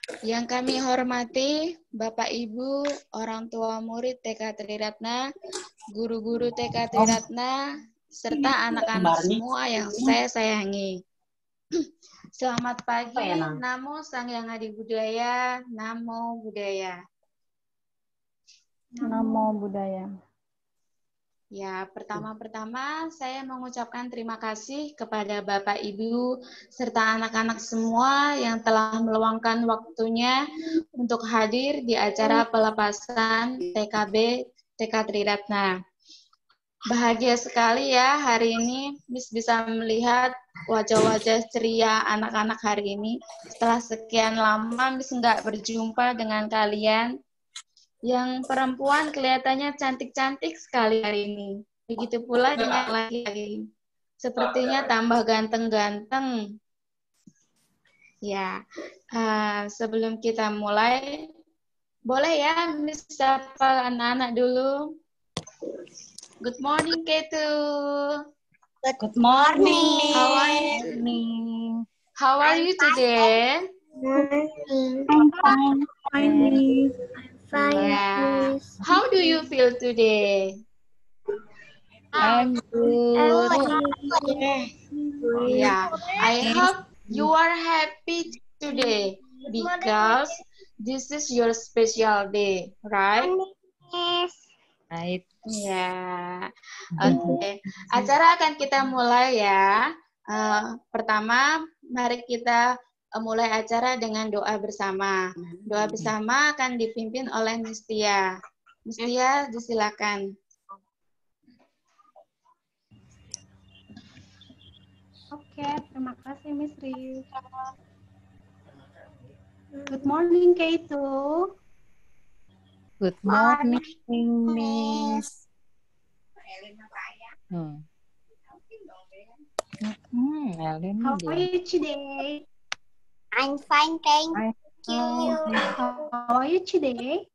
Yang kami hormati Bapak Ibu, orang tua murid TK Triratna, guru-guru TK Triratna, serta anak-anak semua yang saya sayangi. Selamat pagi, Namo Sang Yang Adi Budaya, Namo Buddhaya. Namo Buddhaya. Ya, pertama-pertama saya mengucapkan terima kasih kepada Bapak Ibu serta anak-anak semua yang telah meluangkan waktunya untuk hadir di acara pelepasan TKB TK Triratna. Bahagia sekali ya hari ini Miss bisa melihat wajah-wajah ceria anak-anak hari ini. Setelah sekian lama Miss nggak berjumpa dengan kalian. Yang perempuan kelihatannya cantik-cantik sekali hari ini. Begitu pula dengan laki-laki. Sepertinya tambah ganteng-ganteng. Ya, sebelum kita mulai, boleh ya Miss sapa anak-anak dulu. Good morning, Ketu. Good morning. How are you today? I'm fine. Yeah. How do you feel today? I'm good. Yeah. I hope you are happy today because this is your special day, right? Right. Ya. Oke. Acara akan kita mulai ya. Pertama, mari kita mulai acara dengan doa bersama. Doa bersama akan dipimpin oleh Miss Tia. Miss Tia, disilakan. Oke, terima kasih Miss Riz. Good morning, Keito. Good morning, Miss. Ellen, How are you today? I'm fine, thank you. How are you today?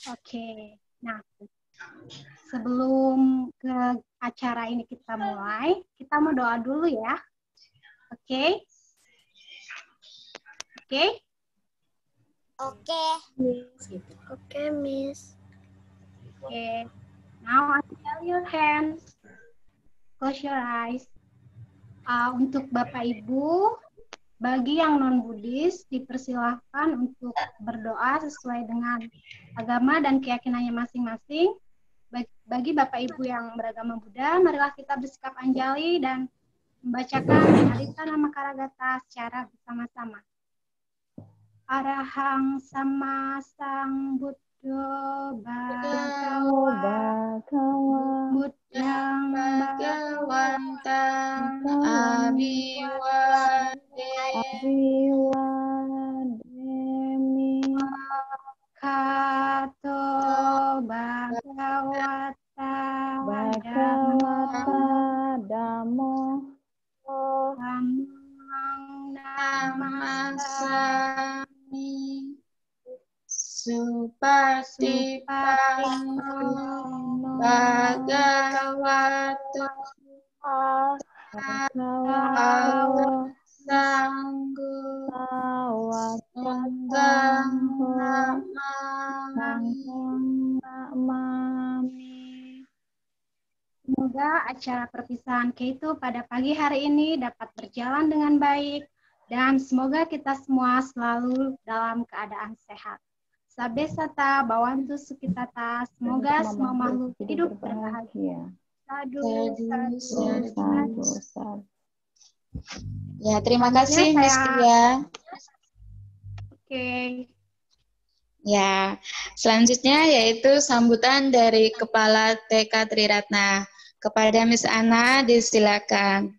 Oke, nah sebelum ke acara ini kita mulai, kita mau doa dulu ya. Oke? Oke? Oke. Oke, Miss. Okay. Now unveil your hands. Close your eyes. Untuk Bapak Ibu, bagi yang non-Buddhis, dipersilahkan untuk berdoa sesuai dengan agama dan keyakinannya masing-masing. Bagi Bapak Ibu yang beragama Buddha, marilah kita bersikap anjali dan membacakan Harita Nama Karagata secara bersama-sama. Arahang sama sang Buddha Bhagawa Buddhang Bhagawantang Abiwademi Kato Bhagawata Dhammo Namasami Supatipanno Bhagavato Sanggo Sanggang Namami. Semoga acara perpisahan Keito pada pagi hari ini dapat berjalan dengan baik dan semoga kita semua selalu dalam keadaan sehat. Sabesata bawantu sukitata, semoga semua makhluk hidup berbahagia. Sadu. Ya, terima kasih Miss Tia. Oke. Ya, selanjutnya yaitu sambutan dari Kepala TK Triratna. Kepada Miss Ana, disilakan.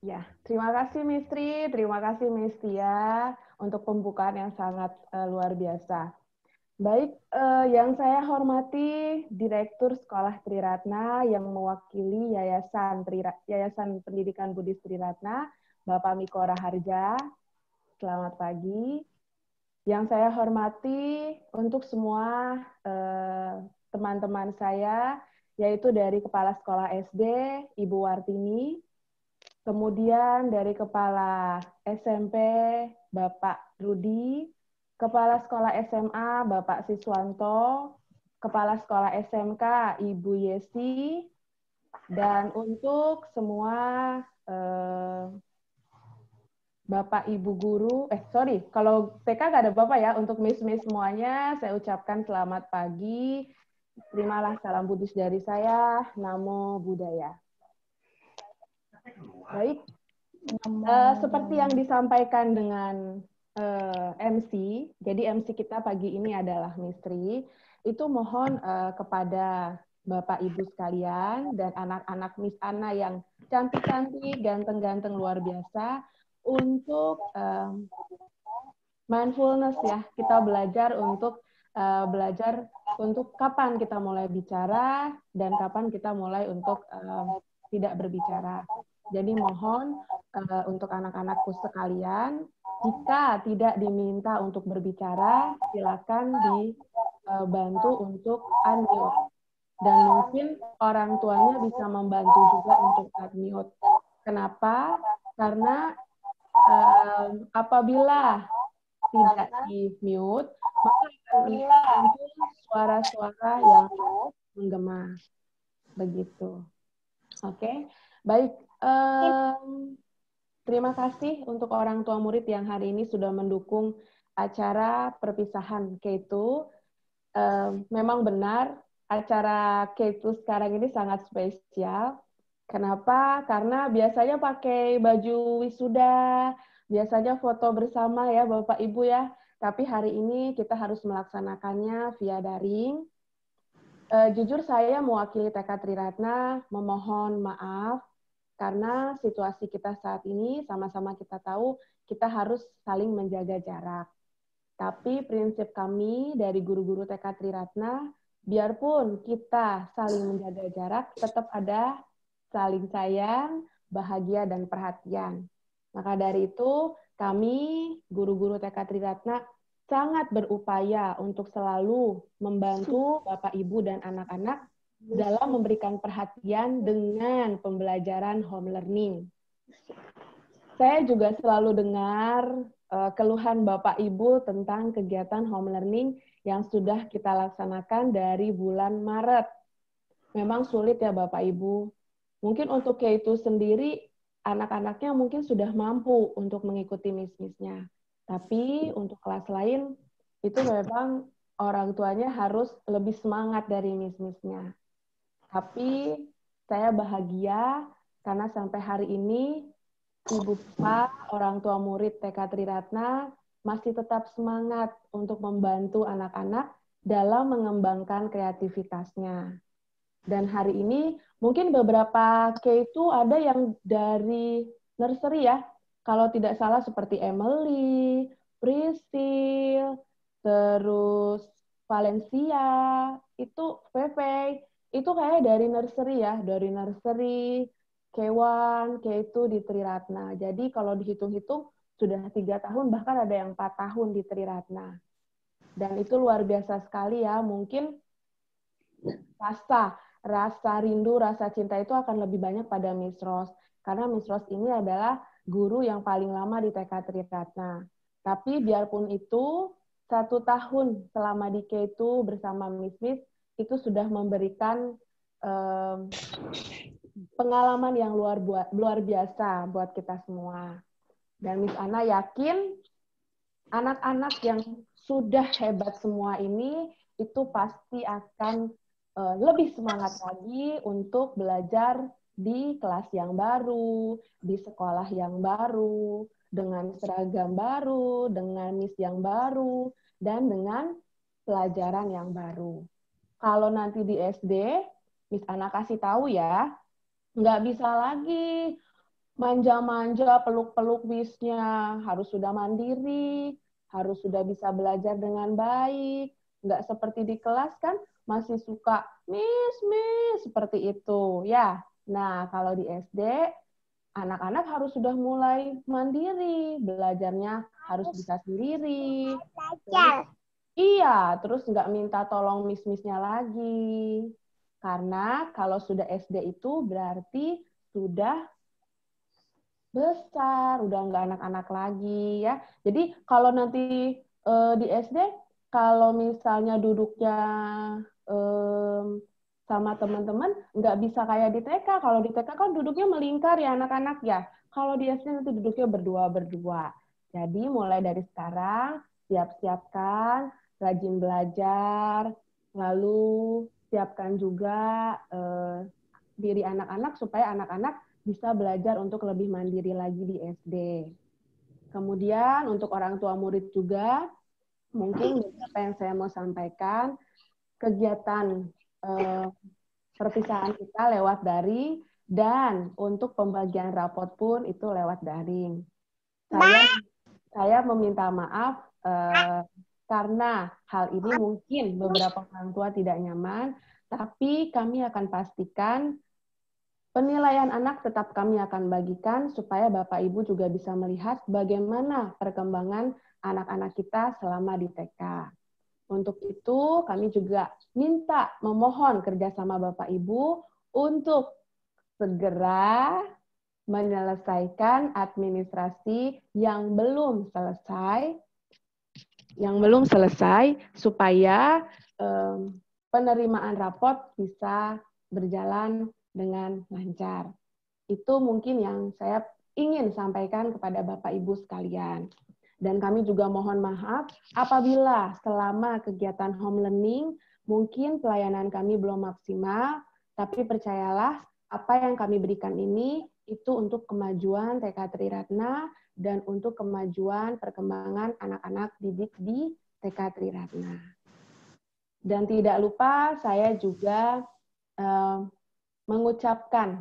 Ya, terima kasih Miss Tri, terima kasih Miss Tia untuk pembukaan yang sangat luar biasa. Baik, yang saya hormati Direktur Sekolah Triratna yang mewakili Yayasan Pendidikan Buddhis Triratna, Bapak Miko Raharja. Selamat pagi. Yang saya hormati untuk semua teman-teman saya, yaitu dari Kepala Sekolah SD, Ibu Wartini, kemudian dari Kepala SMP Bapak Rudi, Kepala Sekolah SMA Bapak Siswanto, Kepala Sekolah SMK Ibu Yesi, dan untuk semua Bapak Ibu Guru, kalau TK nggak ada Bapak ya, untuk Miss-Miss semuanya saya ucapkan selamat pagi, terimalah salam Buddhis dari saya, Namo Buddhaya. Baik, seperti yang disampaikan dengan MC, jadi MC kita pagi ini adalah Mistri, itu mohon kepada Bapak Ibu sekalian dan anak-anak Miss Ana yang cantik-cantik, ganteng-ganteng luar biasa, untuk mindfulness ya, kita belajar untuk kapan kita mulai bicara dan kapan kita mulai untuk tidak berbicara. Jadi mohon untuk anak-anakku sekalian, jika tidak diminta untuk berbicara, silakan dibantu untuk unmute. Dan mungkin orang tuanya bisa membantu juga untuk unmute. Kenapa? Karena apabila tidak di-mute, maka akan muncul suara-suara yang menggema. Begitu. Oke, baik. Terima kasih untuk orang tua murid yang hari ini sudah mendukung acara perpisahan K2. Memang benar, acara K2 sekarang ini sangat spesial. Kenapa? Karena biasanya pakai baju wisuda, biasanya foto bersama ya Bapak Ibu ya. Tapi hari ini kita harus melaksanakannya via daring. Jujur saya mewakili TK Triratna memohon maaf karena situasi kita saat ini sama-sama kita tahu kita harus saling menjaga jarak. Tapi prinsip kami dari guru-guru TK Triratna, biarpun kita saling menjaga jarak, tetap ada saling sayang, bahagia, dan perhatian. Maka dari itu, kami, guru-guru TK Triratna, sangat berupaya untuk selalu membantu Bapak, Ibu, dan anak-anak dalam memberikan perhatian dengan pembelajaran home learning. Saya juga selalu dengar keluhan Bapak, Ibu tentang kegiatan home learning yang sudah kita laksanakan dari bulan Maret. Memang sulit ya Bapak, Ibu. Mungkin untuk K2 sendiri, anak-anaknya mungkin sudah mampu untuk mengikuti miss-missnya. Tapi untuk kelas lain, itu memang orang tuanya harus lebih semangat dari miss-missnya. Tapi saya bahagia karena sampai hari ini, Ibu Pak, orang tua murid TK Triratna masih tetap semangat untuk membantu anak-anak dalam mengembangkan kreativitasnya. Dan hari ini mungkin beberapa K2 ada yang dari nursery ya. Kalau tidak salah seperti Emily, Priscil, terus Valencia, itu Feve, itu kayak dari nursery ya, dari nursery, K1, K2 di Triratna. Jadi kalau dihitung-hitung sudah 3 tahun, bahkan ada yang 4 tahun di Triratna. Dan itu luar biasa sekali ya, mungkin rasa rindu, rasa cinta itu akan lebih banyak pada Miss Rose. Karena Miss Rose ini adalah guru yang paling lama di TK Triratna. Tapi biarpun itu, 1 tahun selama di K2 bersama Miss itu sudah memberikan pengalaman yang luar biasa buat kita semua. Dan Miss Ana yakin anak-anak yang sudah hebat semua ini itu pasti akan lebih semangat lagi untuk belajar di kelas yang baru, di sekolah yang baru, dengan seragam baru, dengan miss yang baru, dan dengan pelajaran yang baru. Kalau nanti di SD, Miss Ana kasih tahu ya, nggak bisa lagi manja-manja, peluk-peluk missnya, harus sudah mandiri, harus sudah bisa belajar dengan baik, nggak seperti di kelas kan, masih suka miss seperti itu ya. Nah kalau di SD anak-anak harus sudah mulai mandiri, belajarnya harus bisa sendiri. Terus nggak minta tolong miss-missnya lagi. Karena kalau sudah SD itu berarti sudah besar, udah nggak anak-anak lagi ya. Jadi kalau nanti di SD, kalau misalnya duduknya sama teman-teman, nggak bisa kayak di TK. Kalau di TK kan duduknya melingkar ya anak-anak ya. Kalau di SD nanti duduknya berdua-berdua. Jadi mulai dari sekarang, siap-siapkan, rajin belajar, lalu siapkan juga diri anak-anak supaya anak-anak bisa belajar untuk lebih mandiri lagi di SD. Kemudian untuk orang tua murid juga, mungkin beberapa yang saya mau sampaikan, kegiatan perpisahan kita lewat daring, dan untuk pembagian rapot pun itu lewat daring. Saya meminta maaf karena hal ini mungkin beberapa orang tua tidak nyaman, tapi kami akan pastikan penilaian anak tetap kami akan bagikan supaya Bapak Ibu juga bisa melihat bagaimana perkembangan anak-anak kita selama di TK. Untuk itu, kami juga memohon kerjasama Bapak Ibu untuk segera menyelesaikan administrasi yang belum selesai supaya penerimaan rapot bisa berjalan dengan lancar. Itu mungkin yang saya ingin sampaikan kepada Bapak Ibu sekalian. Dan kami juga mohon maaf apabila selama kegiatan home learning mungkin pelayanan kami belum maksimal, tapi percayalah apa yang kami berikan ini itu untuk kemajuan TK Triratna dan untuk kemajuan perkembangan anak-anak didik di TK Triratna. Dan tidak lupa saya juga mengucapkan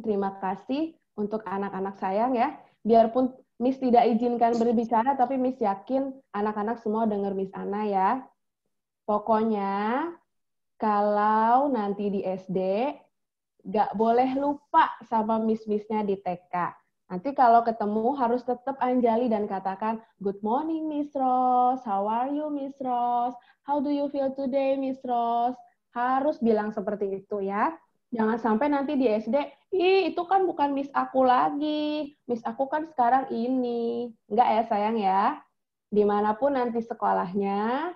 terima kasih untuk anak-anak sayang ya, biarpun Miss tidak izinkan berbicara, tapi Miss yakin anak-anak semua dengar Miss Ana ya. Pokoknya, kalau nanti di SD, nggak boleh lupa sama Miss-Miss-nya di TK. Nanti kalau ketemu harus tetap anjali dan katakan, "Good morning, Miss Rose. How are you, Miss Rose? How do you feel today, Miss Rose?" Harus bilang seperti itu ya. Jangan sampai nanti di SD, ih itu kan bukan Miss aku lagi, Miss aku kan sekarang ini. Enggak ya sayang ya. Dimanapun nanti sekolahnya,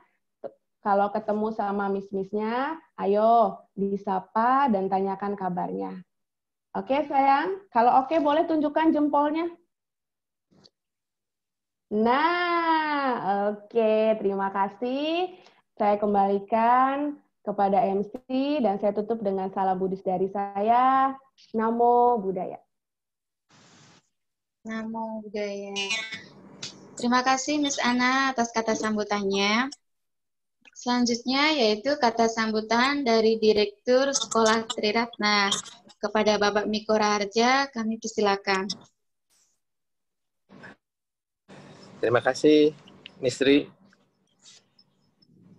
kalau ketemu sama Miss-Miss-nya, ayo disapa dan tanyakan kabarnya. Oke sayang, kalau oke boleh tunjukkan jempolnya. Nah, oke, terima kasih. Saya kembalikan kepada MC dan saya tutup dengan salam Buddhis dari saya. Namo Buddhaya. Namo Buddhaya. Terima kasih Miss Ana atas kata sambutannya. Selanjutnya yaitu kata sambutan dari Direktur Sekolah Triratna. Kepada Bapak Miko Raharja, kami persilakan. Terima kasih, Mistri.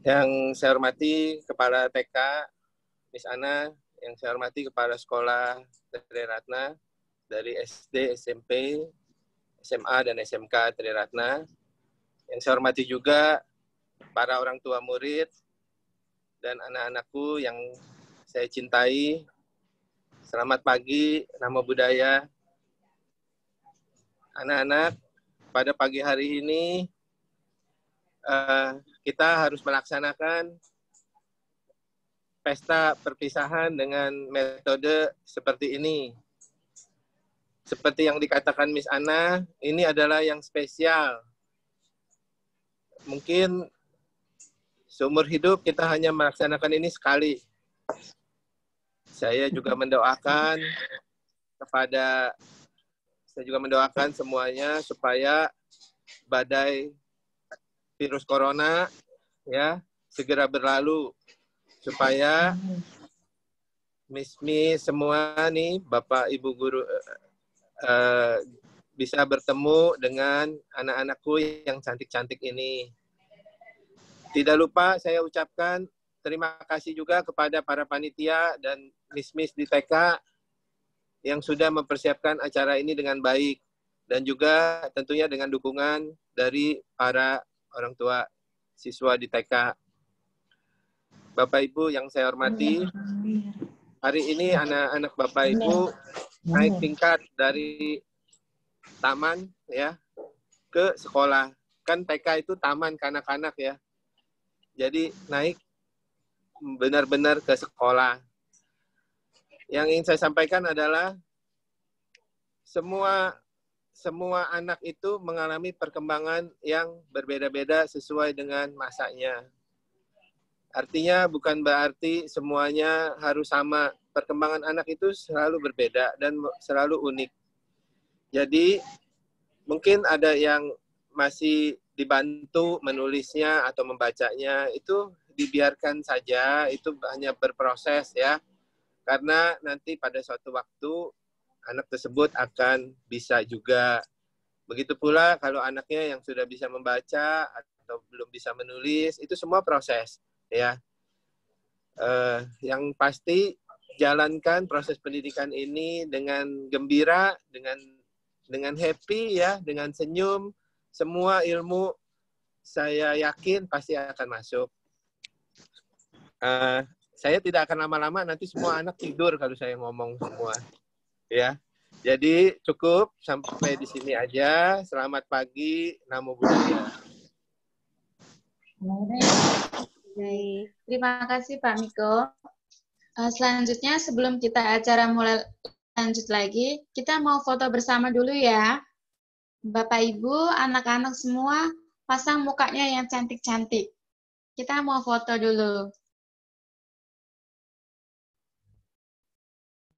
Yang saya hormati Kepala TK, Miss Ana, yang saya hormati Kepala Sekolah Triratna dari SD, SMP, SMA, dan SMK Triratna. Yang saya hormati juga para orang tua murid dan anak-anakku yang saya cintai. Selamat pagi, Namo Buddhaya. Anak-anak, pada pagi hari ini kita harus melaksanakan pesta perpisahan dengan metode seperti ini. Seperti yang dikatakan Miss Ana, ini adalah yang spesial. Mungkin seumur hidup kita hanya melaksanakan ini sekali. Saya juga mendoakan semuanya supaya badai virus corona ya segera berlalu, supaya Miss semua nih, Bapak Ibu guru bisa bertemu dengan anak-anakku yang cantik-cantik ini. Tidak lupa saya ucapkan terima kasih juga kepada para panitia dan Miss di TK yang sudah mempersiapkan acara ini dengan baik, dan juga tentunya dengan dukungan dari para orang tua siswa di TK. Bapak Ibu yang saya hormati, hari ini anak-anak Bapak Ibu naik tingkat dari taman ya ke sekolah. Kan TK itu taman kanak-kanak ya. Jadi naik benar-benar ke sekolah. Yang ingin saya sampaikan adalah semua anak itu mengalami perkembangan yang berbeda-beda sesuai dengan masanya. Artinya bukan berarti semuanya harus sama. Perkembangan anak itu selalu berbeda dan selalu unik. Jadi mungkin ada yang masih dibantu menulisnya atau membacanya, itu dibiarkan saja, itu hanya berproses ya. Karena nanti pada suatu waktu anak tersebut akan bisa juga. Begitu pula kalau anaknya yang sudah bisa membaca atau belum bisa menulis, itu semua proses ya. Yang pasti jalankan proses pendidikan ini dengan gembira, dengan happy ya, dengan senyum. Semua ilmu saya yakin pasti akan masuk. Saya tidak akan lama-lama, nanti semua anak tidur kalau saya ngomong semua. Ya, jadi cukup sampai di sini aja. Selamat pagi, Namo Buddhaya. Baik, terima kasih Pak Miko. Selanjutnya sebelum kita acara mulai lanjut lagi, kita mau foto bersama dulu ya. Bapak Ibu, anak-anak semua pasang mukanya yang cantik-cantik. Kita mau foto dulu.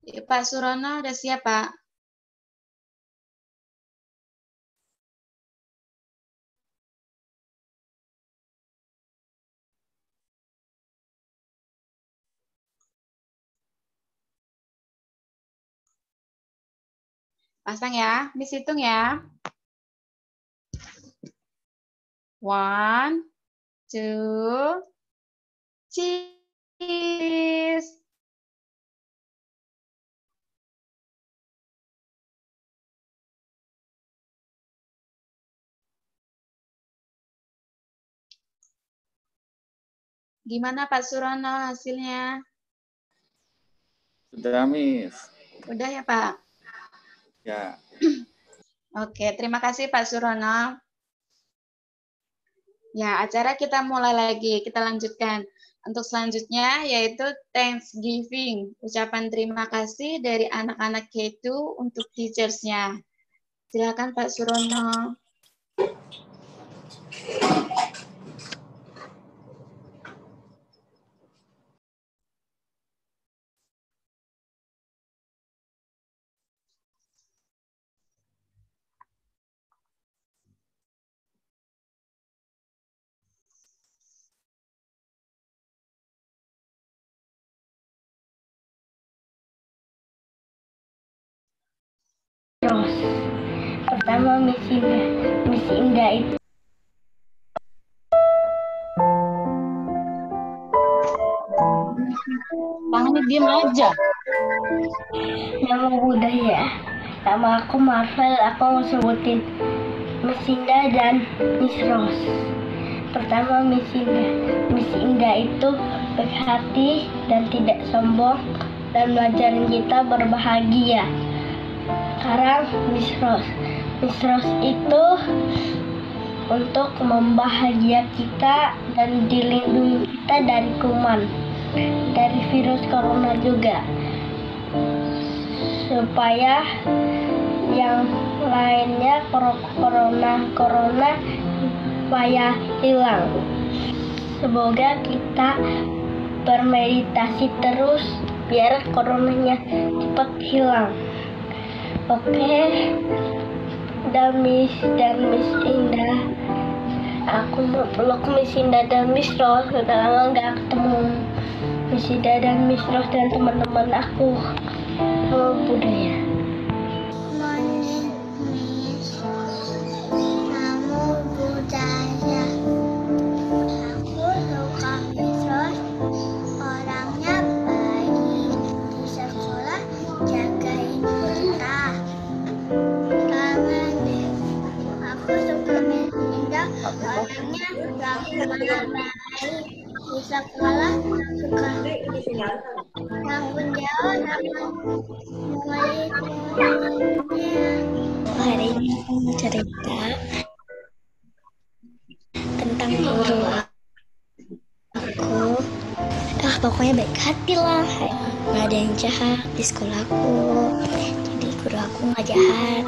Pak Surono udah siap, Pak? Pasang ya, Miss hitung ya. 1, 2, cheese. Gimana Pak Surono hasilnya? Sudah, Miss. Udah ya, Pak? Ya. Oke, terima kasih Pak Surono. Ya, acara kita mulai lagi. Kita lanjutkan. Untuk selanjutnya yaitu Thanksgiving. Ucapan terima kasih dari anak-anak K2 untuk teachers-nya. Silakan Pak Surono. Pertama Miss Indah itu Tangannya diem aja. Nama budaya. Nama aku Marvel, aku mau sebutin Miss Indah dan Miss Rose. Pertama Miss Indah itu baik hati dan tidak sombong dan belajarin kita berbahagia. Sekarang Miss Rose itu untuk membahagia kita dan dilindungi kita dari kuman, dari virus corona juga, supaya yang lainnya corona supaya hilang. Semoga kita bermeditasi terus biar coronanya cepat hilang. Oke, dan Miss Indah, aku mau peluk Miss Indah dan Miss Rose. Udah lama nggak ketemu Miss Indah dan Miss Rose dan teman-teman aku. Sama budaya. Morning, Miss. Kamu budaya. Aku suka Miss Rose. Orangnya baik. Di sekolah jagain kita. Aku suka Miss Indah. Orangnya baik. Di sekolah suka tanggung jawab sama murid-muridnya. hari ini aku mau cerita tentang guru aku. Pokoknya baik hati lah, nggak ada yang jahat di sekolahku. Jadi guru aku nggak jahat,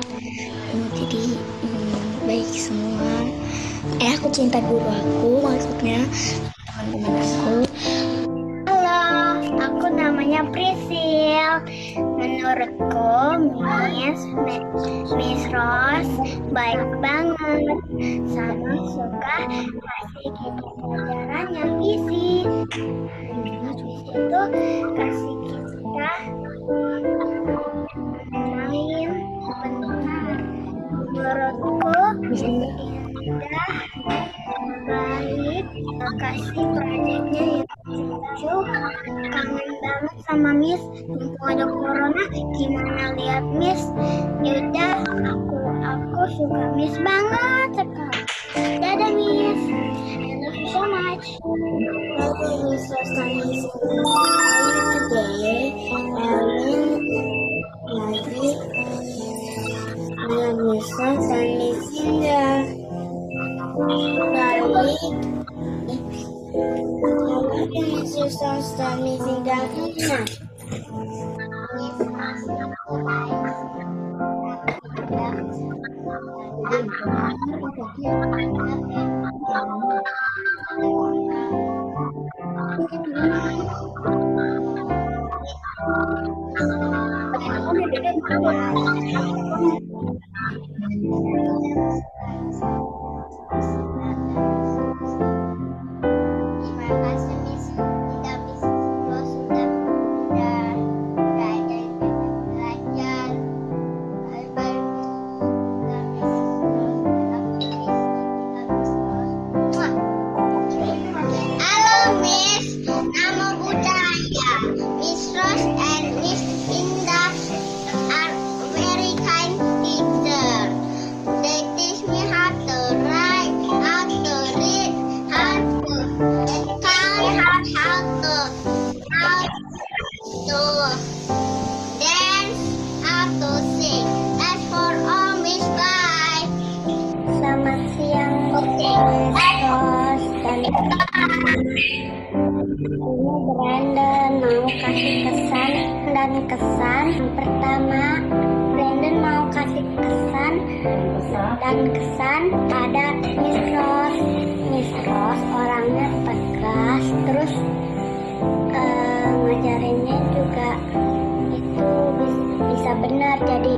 jadi baik semua. Aku cinta guru aku, maksudnya teman-teman aku. Halo, aku namanya Prisil. Menurutku Miss Rose baik banget, sama suka kasih kita pelajaran yang isi. Habis itu kasih kita main bentar. Menurutku Indah baik, kasih proyeknya yang lucu. Kangen banget sama Miss, mumpung ada corona, gimana lihat Miss? Yaudah, aku suka Miss banget sekarang. Dadah Miss, I love you so much. Hello Miss Rosani, today Miss Rosani Sinda. Baik. Miss Rosani Sinda. Brandon mau kasih kesan yang pertama. Brandon mau kasih kesan pada Miss Rose. Miss Rose orangnya tegas, terus ngajarinnya juga itu bisa benar, jadi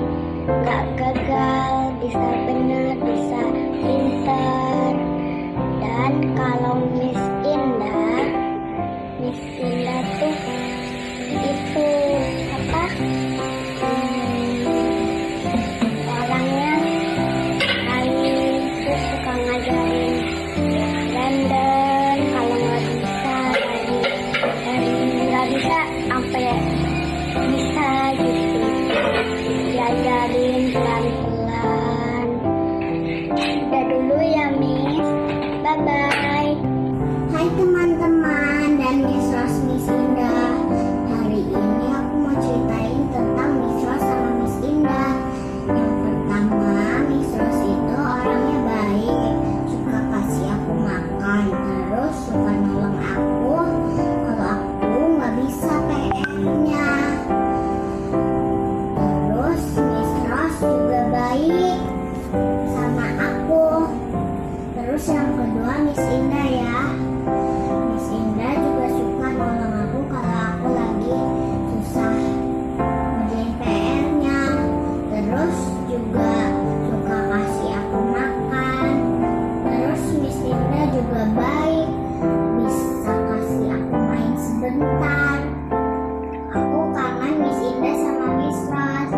nggak gagal, bisa benar, bisa pintar. Dan kalau Miss Indah tuh itu apa? Orangnya baik, terus suka ngajarin Brandon kalau nggak bisa sampai bisa gitu, diajarin pelan-pelan. Udah dulu ya Miss, bye bye. Hai teman-teman dan Miss Rose, Miss Indah. Hari ini aku mau ceritain tentang Miss Rose sama Miss Indah. Yang pertama, Miss Rose itu orangnya baik, suka kasih aku makan, terus suka nolong aku kalau aku nggak bisa PR-nya. Terus Miss Rose juga baik sama aku. Terus yang kedua Miss Indah ya. Miss Indah juga suka nolong aku kalau aku lagi susah ngerjain PR-nya. Terus juga suka kasih aku makan. Terus Miss Indah juga baik, bisa kasih aku main sebentar. Aku kangen Miss Indah sama Miss Rose.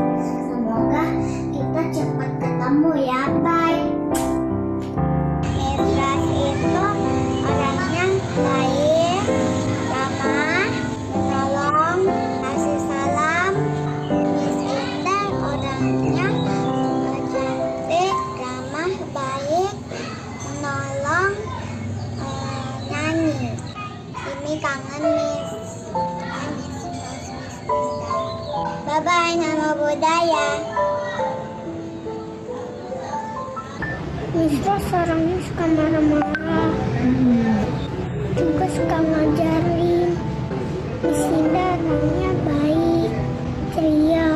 Semoga kita cepat ketemu ya, bye. Miss Rose itu orangnya baik, ramah, menolong, kasih salam. Miss Indah orangnya cantik, ramah, baik, menolong, nyanyi. Ini kangen Miss. Bye bye, nama budaya. Miss Rose orangnya suka marah-marah. Juga suka ngajarin. Miss Indah orangnya baik, ceria,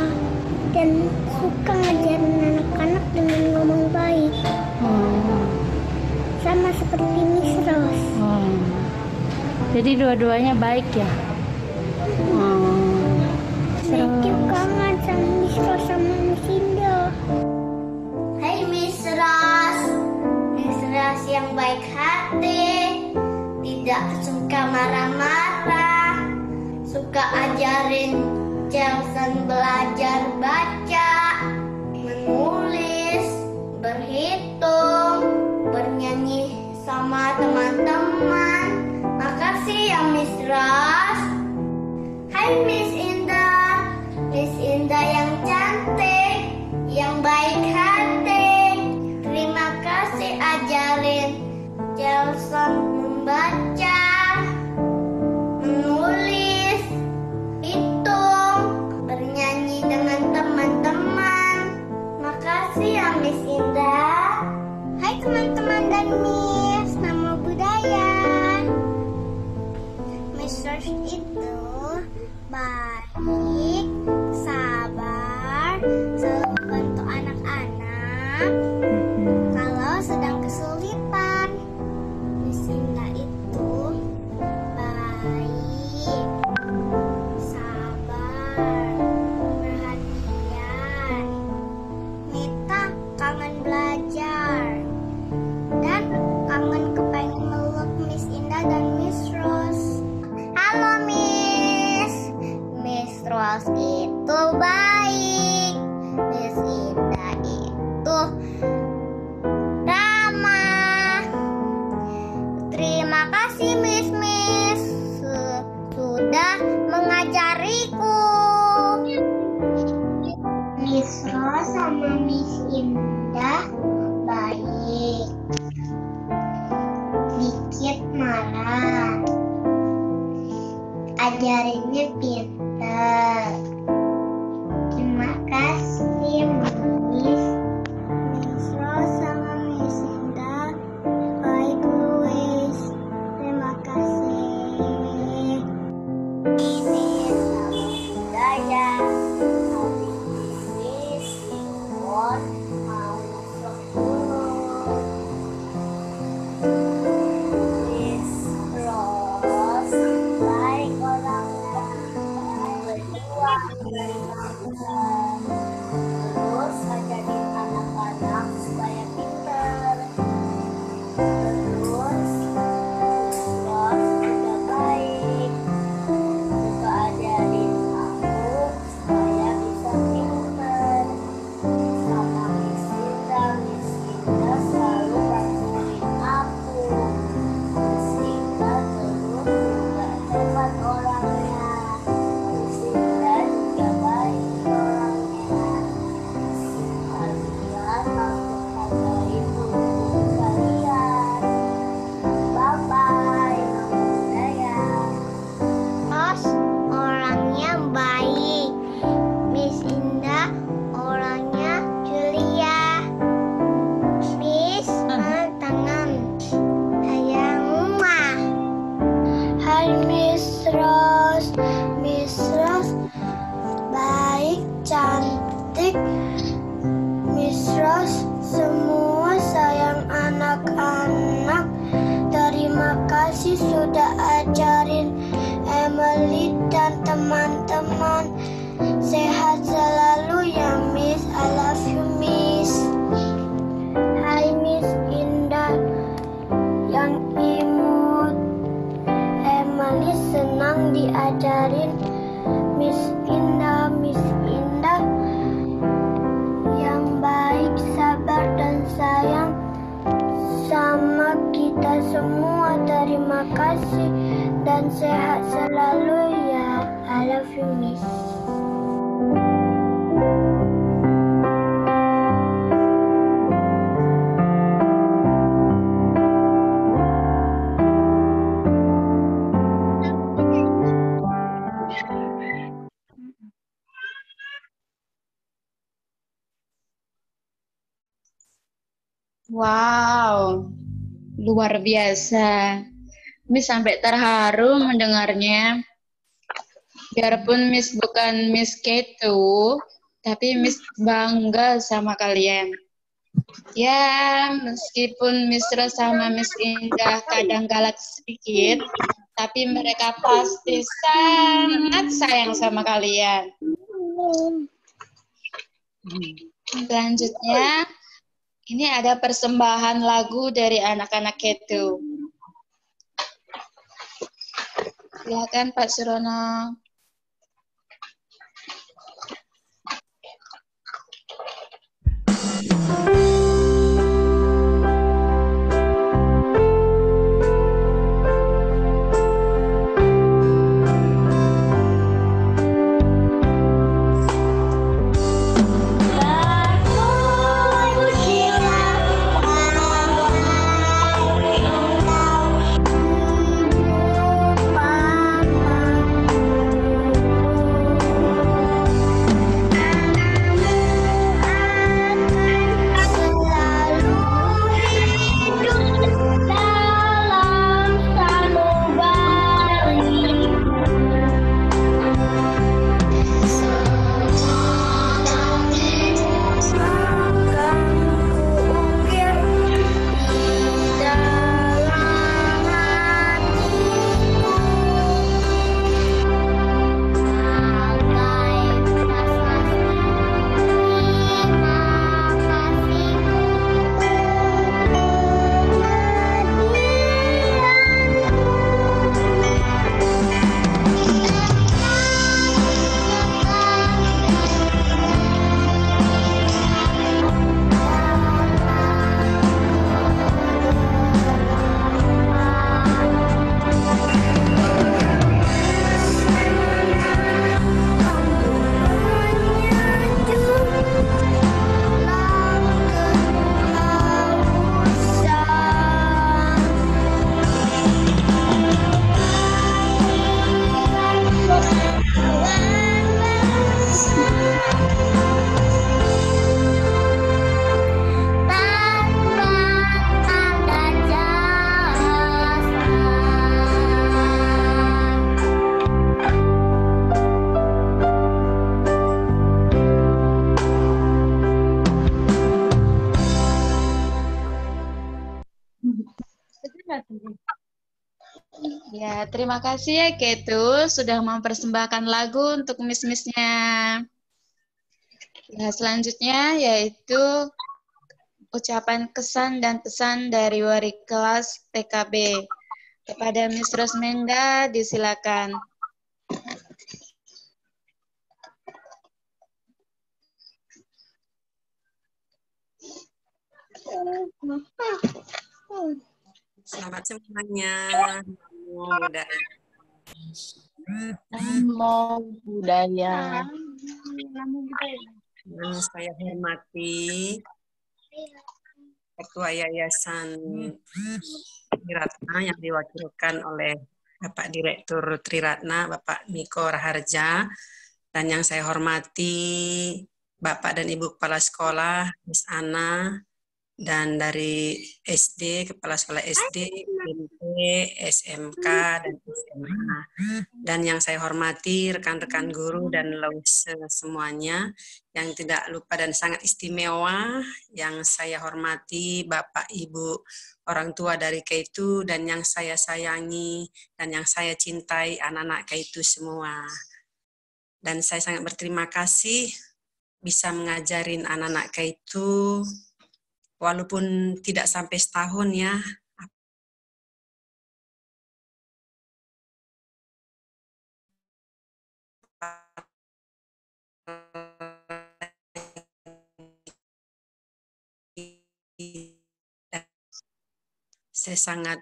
dan suka ngajarin anak-anak dengan ngomong baik. Sama seperti Miss Rose. Jadi dua-duanya baik ya? Matthew kangen sama Miss Rose sama Miss Indah. Hai Miss Rose. Miss Rose yang baik hati, tidak suka marah-marah, suka ajarin Chelsea belajar baca, menulis, berhitung, bernyanyi sama teman-teman. Makasih ya Miss Rose. Hai Miss Indah. Miss Indah yang cantik, yang baik hati. Terima kasih ajarin Chelsea membaca, menulis, hitung, bernyanyi dengan teman-teman. Makasih ya Miss Indah. Hai teman-teman dan Miss, nama budaya. Miss Rose itu baik, sabar, selalu bantu anak-anak kalau sedang kesulitan. Miss Indah itu baik, sabar, perhatian. Mita kangen belajar dan kangen kepengen meluk Miss Indah dan Miss Rose. Halo Miss. Miss Rose itu baik, Miss Indah itu ramah. Terima kasih Miss sudah mengajariku. Miss Rose sama Miss Indah baik, dikit marah, ajarinnya pintar. Terima kasih Miss. Miss Rose sama Miss Indah baik Louis. Terima kasih. Ini sama budaya. Hari ini Simon mau masuk dulu. Miss Rose baik orangnya, berdua terus ajarin anak-anak supaya pintar. Terus Miss Rose juga baik, juga ajarin aku supaya bisa pintar. Sama Miss Indah selalu bantuin aku. Miss Indah terus juga hebat orangnya. Miss Indah juga baik orangnya. Kalian harus hargain dulu kalian. Bye-bye, Nama Budaya. Rose orangnya baik. Miss Indah orangnya ceria. Miss tangan sayang rumah. Hai Miss Rose. Miss Rose baik, cantik. Miss Rose semua sayang anak-anak. Terima kasih sudah ajarin Emily dan teman-teman. Sehat selalu ya Miss. I love you Miss. Hai Miss Indah yang imut. Emily senang diajarin Miss Indah yang baik, sabar dan sayang sama kita semua. Terima kasih dan sehat selalu ya. I love you Miss. Wow, luar biasa. Miss sampai terharu mendengarnya. Biarpun Miss bukan Miss Ketu, tapi Miss bangga sama kalian. Ya, meskipun Miss Ros sama Miss Indah kadang galak sedikit, tapi mereka pasti sangat sayang sama kalian. Selanjutnya, ini ada persembahan lagu dari anak-anak Ketu. Silakan Pak Surono. Ya, terima kasih ya Ketu sudah mempersembahkan lagu untuk miss-missnya. Ya, selanjutnya yaitu ucapan kesan dan pesan dari wali kelas PKB. Kepada Miss Rosmenda, disilakan. Selamat semuanya. Namo Buddhaya. Yang saya hormati Ketua Yayasan Triratna yang diwakilkan oleh Bapak Direktur Triratna, Bapak Niko Raharja, dan yang saya hormati Bapak dan Ibu Kepala Sekolah, Miss Ana, dan dari SD, Kepala Sekolah SD, SMP, SMK, dan SMA. Dan yang saya hormati rekan-rekan guru dan lause semuanya, yang tidak lupa dan sangat istimewa, yang saya hormati Bapak Ibu orang tua dari Ketu, dan yang saya sayangi, dan yang saya cintai anak-anak Ketu semua. Dan saya sangat berterima kasih bisa mengajarin anak-anak Ketu, walaupun tidak sampai setahun ya. Saya sangat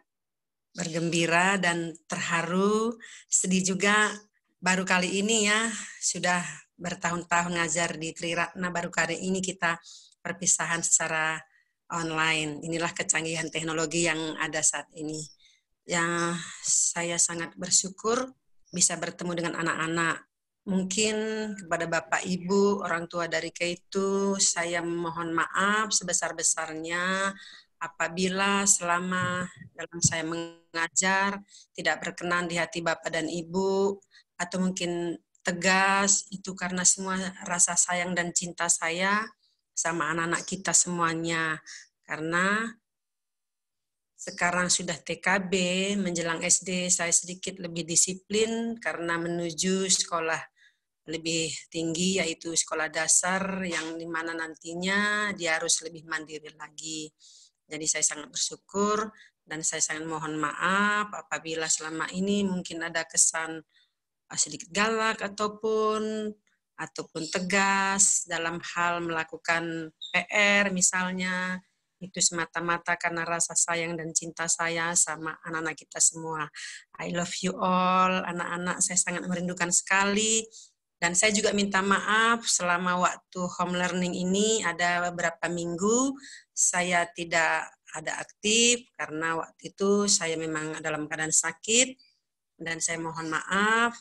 bergembira dan terharu, sedih juga baru kali ini ya, sudah bertahun-tahun ngajar di Triratna, baru kali ini kita perpisahan secara online. Inilah kecanggihan teknologi yang ada saat ini. Ya, saya sangat bersyukur bisa bertemu dengan anak-anak Mungkin kepada Bapak Ibu, orang tua dari Keitu, saya mohon maaf sebesar-besarnya apabila selama dalam saya mengajar tidak berkenan di hati Bapak dan Ibu, atau mungkin tegas, itu karena semua rasa sayang dan cinta saya sama anak-anak kita semuanya. Karena sekarang sudah TKB, menjelang SD, saya sedikit lebih disiplin karena menuju sekolah lebih tinggi, yaitu sekolah dasar, yang dimana nantinya dia harus lebih mandiri lagi. Jadi saya sangat bersyukur dan saya sangat mohon maaf apabila selama ini mungkin ada kesan sedikit galak ataupun tegas dalam hal melakukan PR misalnya. Itu semata-mata karena rasa sayang dan cinta saya sama anak-anak kita semua. I love you all, anak-anak. Saya sangat merindukan sekali. Dan saya juga minta maaf selama waktu home learning ini ada beberapa minggu saya tidak ada aktif karena waktu itu saya memang dalam keadaan sakit. Dan saya mohon maaf,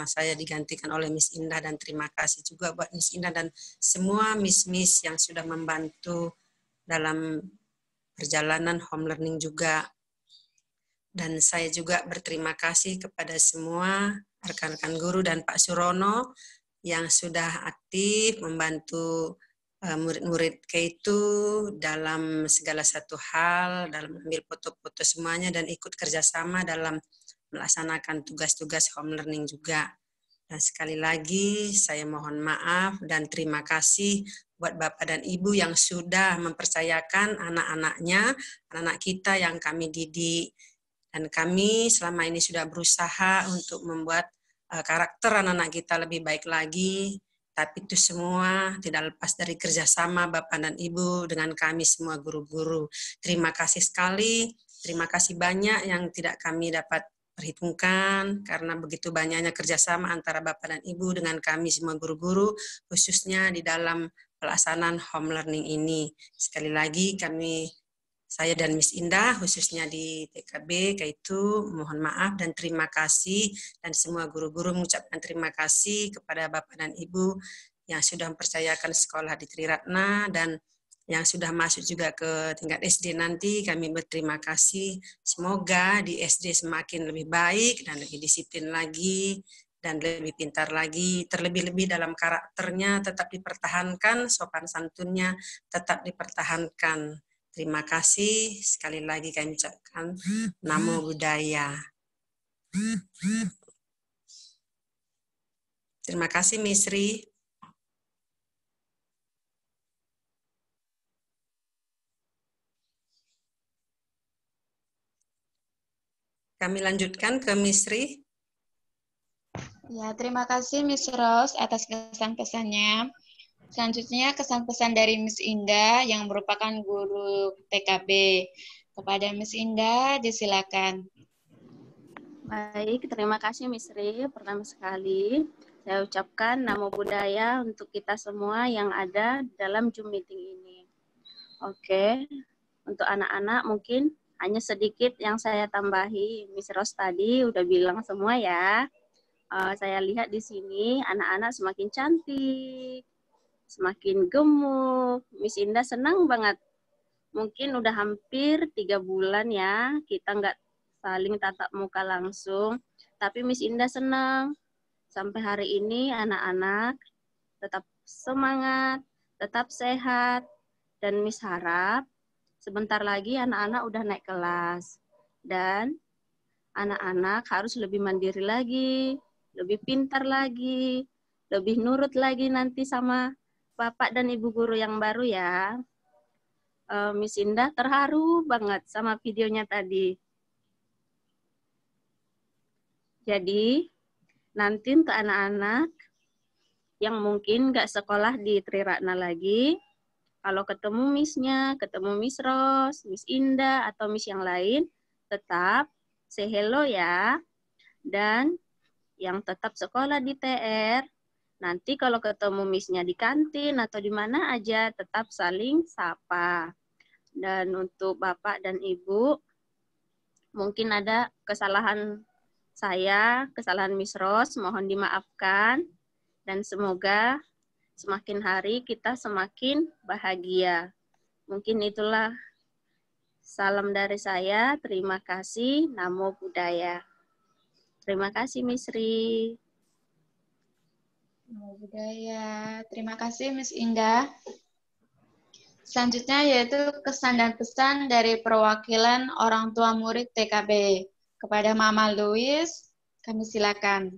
saya digantikan oleh Miss Indah, dan terima kasih juga buat Miss Indah dan semua Miss-Miss yang sudah membantu dalam perjalanan home learning juga. Dan saya juga berterima kasih kepada semua rekan-rekan guru dan Pak Surono yang sudah aktif membantu murid-murid Keitu dalam segala satu hal, dalam ambil foto-foto semuanya dan ikut kerjasama dalam melaksanakan tugas-tugas home learning juga. Dan sekali lagi saya mohon maaf dan terima kasih buat Bapak dan Ibu yang sudah mempercayakan anak-anaknya, anak-anak kita yang kami didik. Dan kami selama ini sudah berusaha untuk membuat karakter anak-anak kita lebih baik lagi. Tapi itu semua tidak lepas dari kerjasama Bapak dan Ibu dengan kami semua guru-guru. Terima kasih sekali, terima kasih banyak yang tidak kami dapat perhitungkan karena begitu banyaknya kerjasama antara Bapak dan Ibu dengan kami semua guru-guru, khususnya di dalam pelaksanaan home learning ini. Sekali lagi saya dan Miss Indah, khususnya di TKB, Keitu, mohon maaf dan terima kasih, dan semua guru-guru mengucapkan terima kasih kepada Bapak dan Ibu yang sudah mempercayakan sekolah di Triratna, dan yang sudah masuk juga ke tingkat SD nanti, kami berterima kasih. Semoga di SD semakin lebih baik dan lebih disiplin lagi, dan lebih pintar lagi, terlebih-lebih dalam karakternya tetap dipertahankan, sopan santunnya tetap dipertahankan. Terima kasih, sekali lagi kami ucapkan Namo Buddhaya. Terima kasih, Misri. Kami lanjutkan ke Misri. Ya, terima kasih Miss Rose atas kesan-pesannya. Selanjutnya kesan-pesan dari Miss Indah yang merupakan guru TKB. Kepada Miss Indah, disilakan. Baik, terima kasih Misri. Pertama sekali, saya ucapkan Namo Buddhaya untuk kita semua yang ada dalam Zoom meeting ini. Oke, untuk anak-anak mungkin hanya sedikit yang saya tambahi. Miss Rose tadi udah bilang semua ya. Saya lihat di sini anak-anak semakin cantik, semakin gemuk. Miss Indah senang banget. Mungkin udah hampir 3 bulan ya, kita nggak saling tatap muka langsung. Tapi Miss Indah senang. Sampai hari ini anak-anak tetap semangat, tetap sehat. Dan Miss harap sebentar lagi anak-anak udah naik kelas. Dan anak-anak harus lebih mandiri lagi, lebih pintar lagi, lebih nurut lagi nanti sama Bapak dan Ibu guru yang baru ya. Miss Indah terharu banget sama videonya tadi. Jadi, nanti untuk anak-anak yang mungkin nggak sekolah di Triratna lagi, kalau ketemu Miss-nya, ketemu Miss Rose, Miss Indah, atau Miss yang lain, tetap say hello ya. Dan yang tetap sekolah di TR, nanti kalau ketemu Miss-nya di kantin atau di mana aja, tetap saling sapa. Dan untuk Bapak dan Ibu, mungkin ada kesalahan saya, kesalahan Miss Ros, mohon dimaafkan. Dan semoga semakin hari kita semakin bahagia. Mungkin itulah salam dari saya. Terima kasih. Namo Buddhaya. Terima kasih, Miss Ri. Namo Buddhaya. Terima kasih, Miss Indah. Selanjutnya yaitu kesan dan pesan dari perwakilan orang tua murid TKB. Kepada Mama Louis, kami silakan.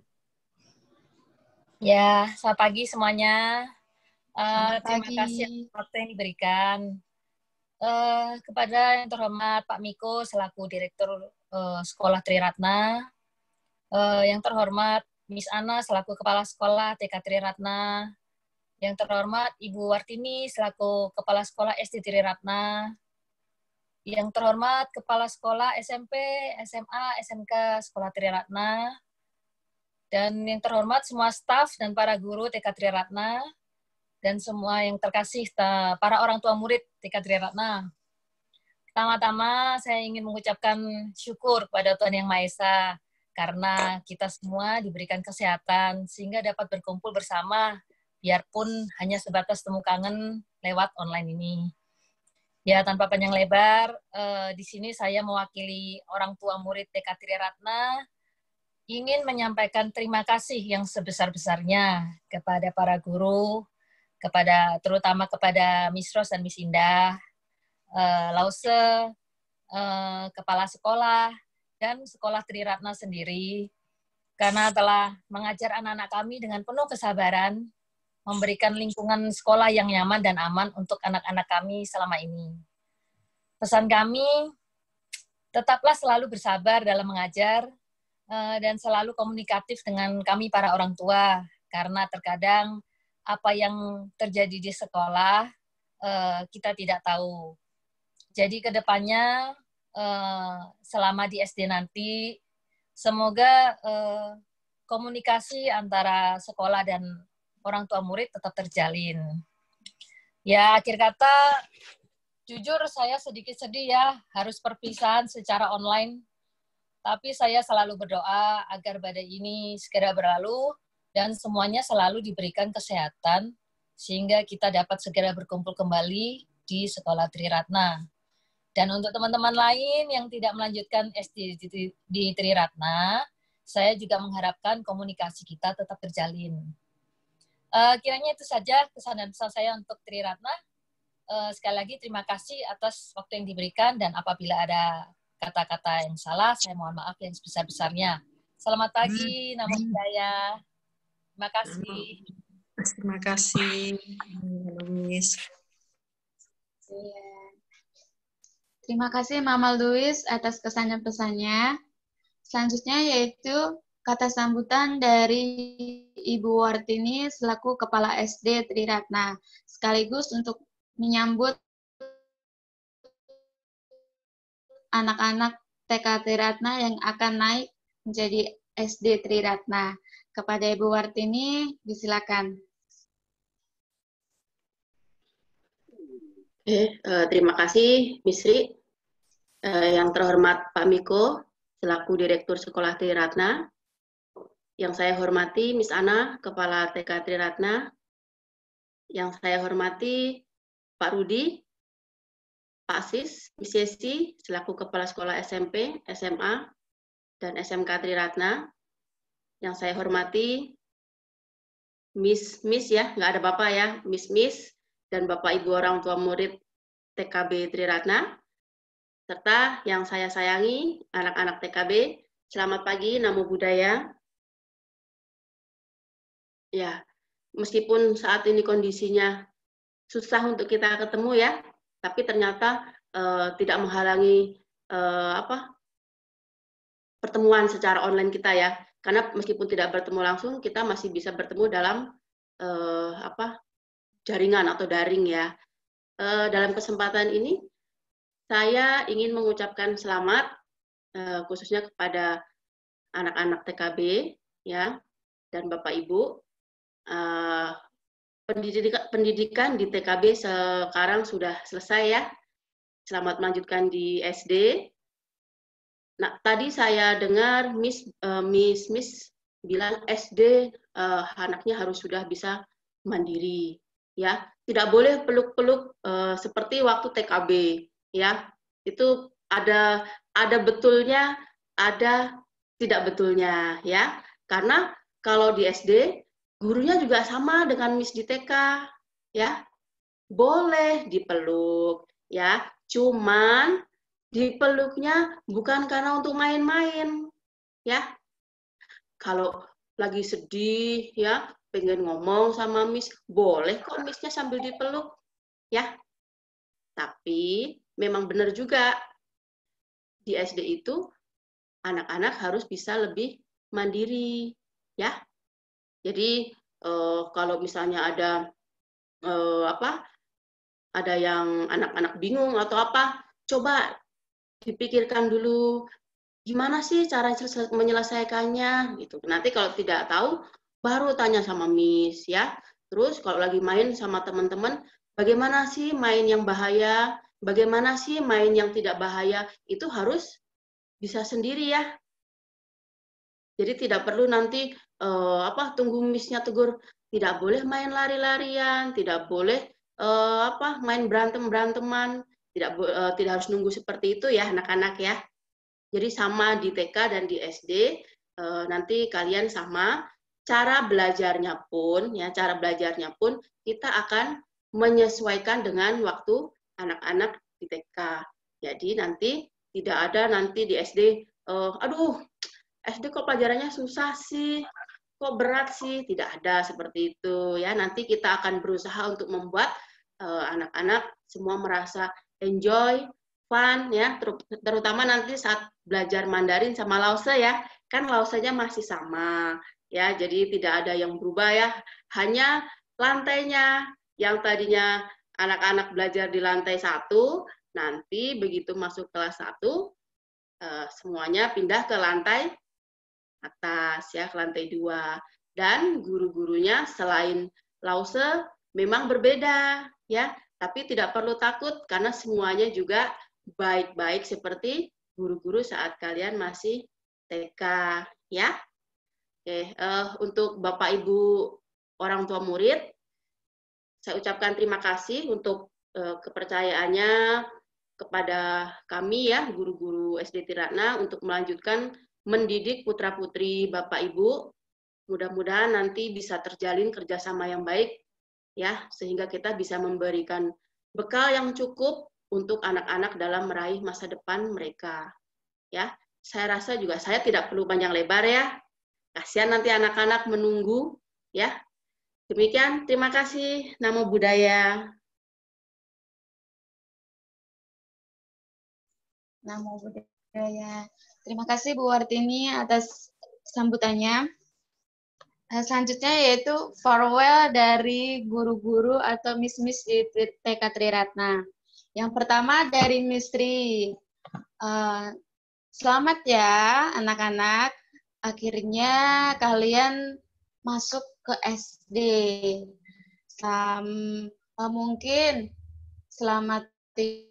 Ya, selamat pagi semuanya. Selamat Terima pagi. kasih atas waktu yang diberikan. Kepada yang terhormat Pak Miko selaku Direktur Sekolah Triratna, yang terhormat Miss Ana selaku Kepala Sekolah TK Triratna, yang terhormat Ibu Wartini selaku Kepala Sekolah SD Triratna, yang terhormat Kepala Sekolah SMP, SMA, SMK Sekolah Triratna, dan yang terhormat semua staf dan para guru TK Triratna, dan semua yang terkasih para orang tua murid TK Triratna. Pertama-tama saya ingin mengucapkan syukur kepada Tuhan Yang Maha Esa karena kita semua diberikan kesehatan sehingga dapat berkumpul bersama biarpun hanya sebatas temu kangen lewat online ini. Ya, tanpa panjang lebar, di sini saya mewakili orang tua murid TK Triratna ingin menyampaikan terima kasih yang sebesar-besarnya kepada para guru, terutama kepada Miss Ros dan Miss Indah, Lause, Kepala Sekolah, dan Sekolah Triratna sendiri, karena telah mengajar anak-anak kami dengan penuh kesabaran, memberikan lingkungan sekolah yang nyaman dan aman untuk anak-anak kami selama ini. Pesan kami, tetaplah selalu bersabar dalam mengajar, dan selalu komunikatif dengan kami para orang tua, karena terkadang apa yang terjadi di sekolah kita tidak tahu. Jadi ke depannya selama di SD nanti, semoga komunikasi antara sekolah dan orang tua murid tetap terjalin. Ya, akhir kata, jujur saya sedikit sedih ya, harus perpisahan secara online. Tapi saya selalu berdoa agar badai ini segera berlalu dan semuanya selalu diberikan kesehatan sehingga kita dapat segera berkumpul kembali di Sekolah Triratna. Dan untuk teman-teman lain yang tidak melanjutkan SD di Triratna, saya juga mengharapkan komunikasi kita tetap terjalin. Kiranya itu saja kesan dan pesan saya untuk Triratna. Sekali lagi terima kasih atas waktu yang diberikan dan apabila ada kata-kata yang salah, saya mohon maaf yang sebesar-besarnya. Selamat pagi, Namo Buddhaya. Terima kasih. Terima kasih, Miss. Terima kasih Mama Louis atas kesan dan pesannya. Selanjutnya yaitu kata sambutan dari Ibu Wartini selaku Kepala SD Triratna, sekaligus untuk menyambut anak-anak TK Triratna yang akan naik menjadi SD Triratna. Kepada Ibu Wartini, disilakan. Terima kasih, Miss Ri. Yang terhormat Pak Miko, selaku Direktur Sekolah Triratna. Yang saya hormati Miss Ana, Kepala TK Triratna. Yang saya hormati Pak Rudi, Pak Sis, Miss Yesi, selaku Kepala Sekolah SMP, SMA, dan SMK Triratna. Yang saya hormati Miss ya, nggak ada Bapak ya, Miss, dan Bapak Ibu orang tua murid TKB Triratna. Serta yang saya sayangi, anak-anak TKB, selamat pagi, Namo Buddhaya. Ya, meskipun saat ini kondisinya susah untuk kita ketemu ya, tapi ternyata tidak menghalangi pertemuan secara online kita ya, karena meskipun tidak bertemu langsung, kita masih bisa bertemu dalam jaringan atau daring ya. Dalam kesempatan ini, saya ingin mengucapkan selamat khususnya kepada anak-anak TKB ya dan Bapak Ibu. Pendidikan di TKB sekarang sudah selesai ya. Selamat melanjutkan di SD. Nah, tadi saya dengar Miss bilang SD anaknya harus sudah bisa mandiri, ya. Tidak boleh peluk-peluk seperti waktu TKB, ya. Itu ada betulnya, ada tidak betulnya, ya. Karena kalau di SD gurunya juga sama dengan Miss di TK, ya. Boleh dipeluk, ya. Cuman dipeluknya bukan karena untuk main-main, ya. Kalau lagi sedih, ya, pengen ngomong sama Miss, boleh kok Miss-nya sambil dipeluk, ya. Tapi memang benar juga di SD itu anak-anak harus bisa lebih mandiri, ya. Jadi kalau misalnya ada ada yang anak-anak bingung atau apa, coba dipikirkan dulu gimana sih cara menyelesaikannya gitu. Nanti kalau tidak tahu baru tanya sama Miss, ya. Terus kalau lagi main sama teman-teman, bagaimana sih main yang bahaya, bagaimana sih main yang tidak bahaya, itu harus bisa sendiri, ya. Jadi tidak perlu nanti tunggu Miss-nya tegur, tidak boleh main lari-larian, tidak boleh main berantem-beranteman, tidak harus nunggu seperti itu ya anak-anak, ya. Jadi sama di TK dan di SD, nanti kalian sama, cara belajarnya pun kita akan menyesuaikan dengan waktu anak-anak di TK. Jadi nanti tidak ada nanti di SD, aduh SD kok pelajarannya susah sih, kok berat sih, tidak ada seperti itu, ya. Nanti kita akan berusaha untuk membuat anak-anak semua merasa enjoy, fun, ya, terutama nanti saat belajar Mandarin sama Lause, ya, kan Lausenya masih sama, ya, jadi tidak ada yang berubah, ya, hanya lantainya yang tadinya anak-anak belajar di lantai 1, nanti begitu masuk kelas 1, semuanya pindah ke lantai atas, ya, ke lantai 2, dan guru-gurunya selain Lause memang berbeda, ya, tapi tidak perlu takut karena semuanya juga baik-baik seperti guru-guru saat kalian masih TK, ya. Oke, untuk Bapak Ibu orang tua murid, saya ucapkan terima kasih untuk kepercayaannya kepada kami, ya, guru-guru SD Tiratna, untuk melanjutkan mendidik putra-putri Bapak Ibu. Mudah-mudahan nanti bisa terjalin kerjasama yang baik, ya, sehingga kita bisa memberikan bekal yang cukup untuk anak-anak dalam meraih masa depan mereka, ya. Saya rasa juga saya tidak perlu panjang lebar, ya. Kasihan nanti anak-anak menunggu, ya. Demikian, terima kasih. Namo Buddhaya. Namo Buddhaya. Terima kasih Bu Wartini atas sambutannya. Selanjutnya yaitu farewell dari guru-guru atau miss-miss di TK Triratna. Yang pertama dari Miss Tri. Selamat ya anak-anak, akhirnya kalian masuk ke SD. Mungkin selamat 3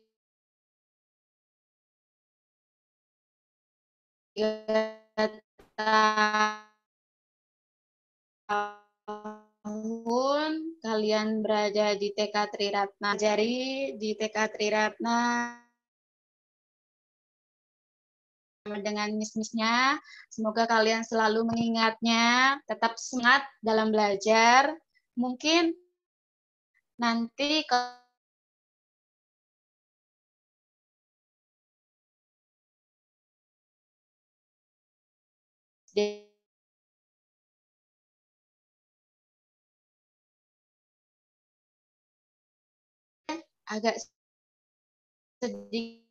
tahun kalian berada di TK Triratna. Jadi di TK Triratna dengan miss-missnya, semoga kalian selalu mengingatnya, tetap semangat dalam belajar. Mungkin nanti agak sedikit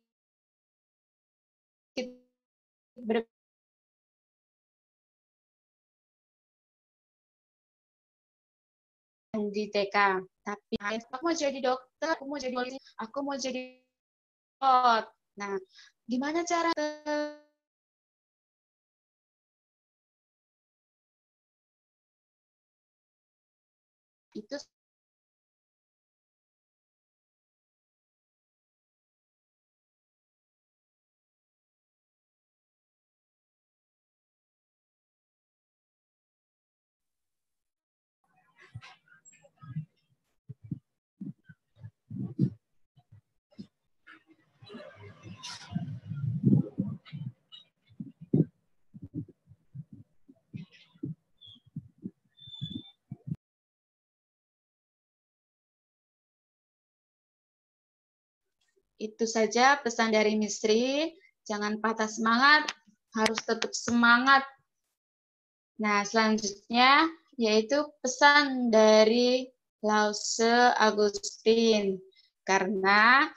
di TK, tapi aku mau jadi dokter, aku mau jadi polisi, aku mau jadi pilot. Nah, gimana cara itu Itu saja pesan dari Misri. Jangan patah semangat, harus tetap semangat. Nah, selanjutnya yaitu pesan dari Lause Agustin. Karena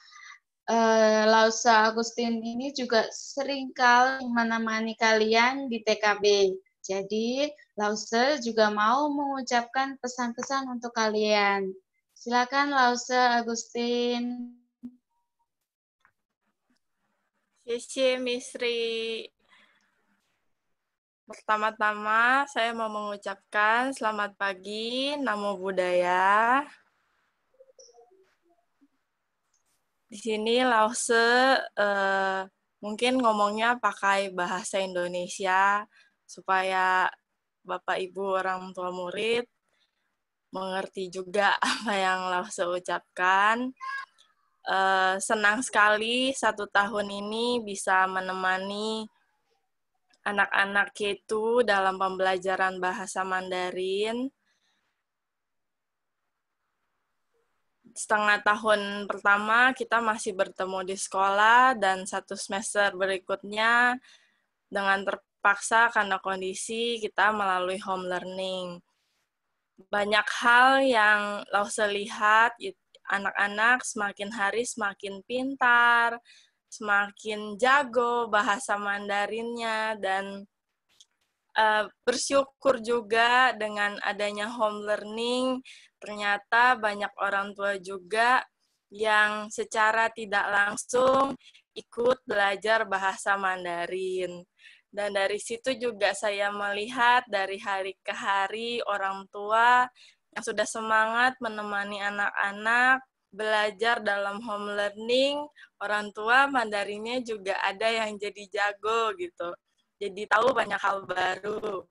Lause Agustin ini juga seringkali menemani kalian di TKB. Jadi, Lause juga mau mengucapkan pesan-pesan untuk kalian. Silakan Lause Agustin. 谢谢 Misri. Pertama-tama saya mau mengucapkan selamat pagi, Namo Buddhaya. Di sini Lause mungkin ngomongnya pakai bahasa Indonesia supaya Bapak Ibu orang tua murid mengerti juga apa yang Lause ucapkan. Senang sekali 1 tahun ini bisa menemani anak-anak K2 dalam pembelajaran bahasa Mandarin. Setengah tahun pertama kita masih bertemu di sekolah dan 1 semester berikutnya dengan terpaksa karena kondisi kita melalui home learning. Banyak hal yang Lause lihat, anak-anak semakin hari semakin pintar, semakin jago bahasa Mandarinnya, dan bersyukur juga dengan adanya home learning, ternyata banyak orang tua juga yang secara tidak langsung ikut belajar bahasa Mandarin. Dan dari situ juga saya melihat dari hari ke hari orang tua yang sudah semangat menemani anak-anak belajar dalam home learning, orang tua Mandarinnya juga ada yang jadi jago gitu. Jadi tahu banyak hal baru.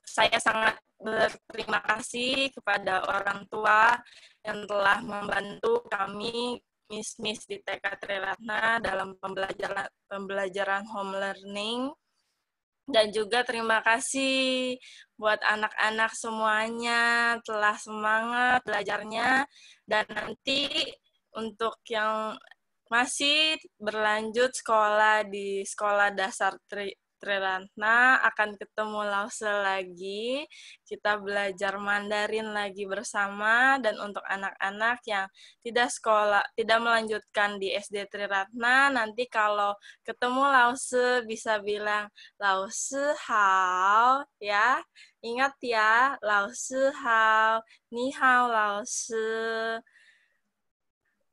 Saya sangat berterima kasih kepada orang tua yang telah membantu kami Miss di TK Triratna dalam pembelajaran home learning. Dan juga terima kasih buat anak-anak semuanya telah semangat belajarnya. Dan nanti untuk yang masih berlanjut sekolah di Sekolah Dasar Triratna akan ketemu Lause lagi. Kita belajar Mandarin lagi bersama. Dan untuk anak-anak yang tidak melanjutkan di SD Triratna, nanti kalau ketemu Lause bisa bilang Lause hao ya. Ingat ya, Lause hao, ni hao Lause.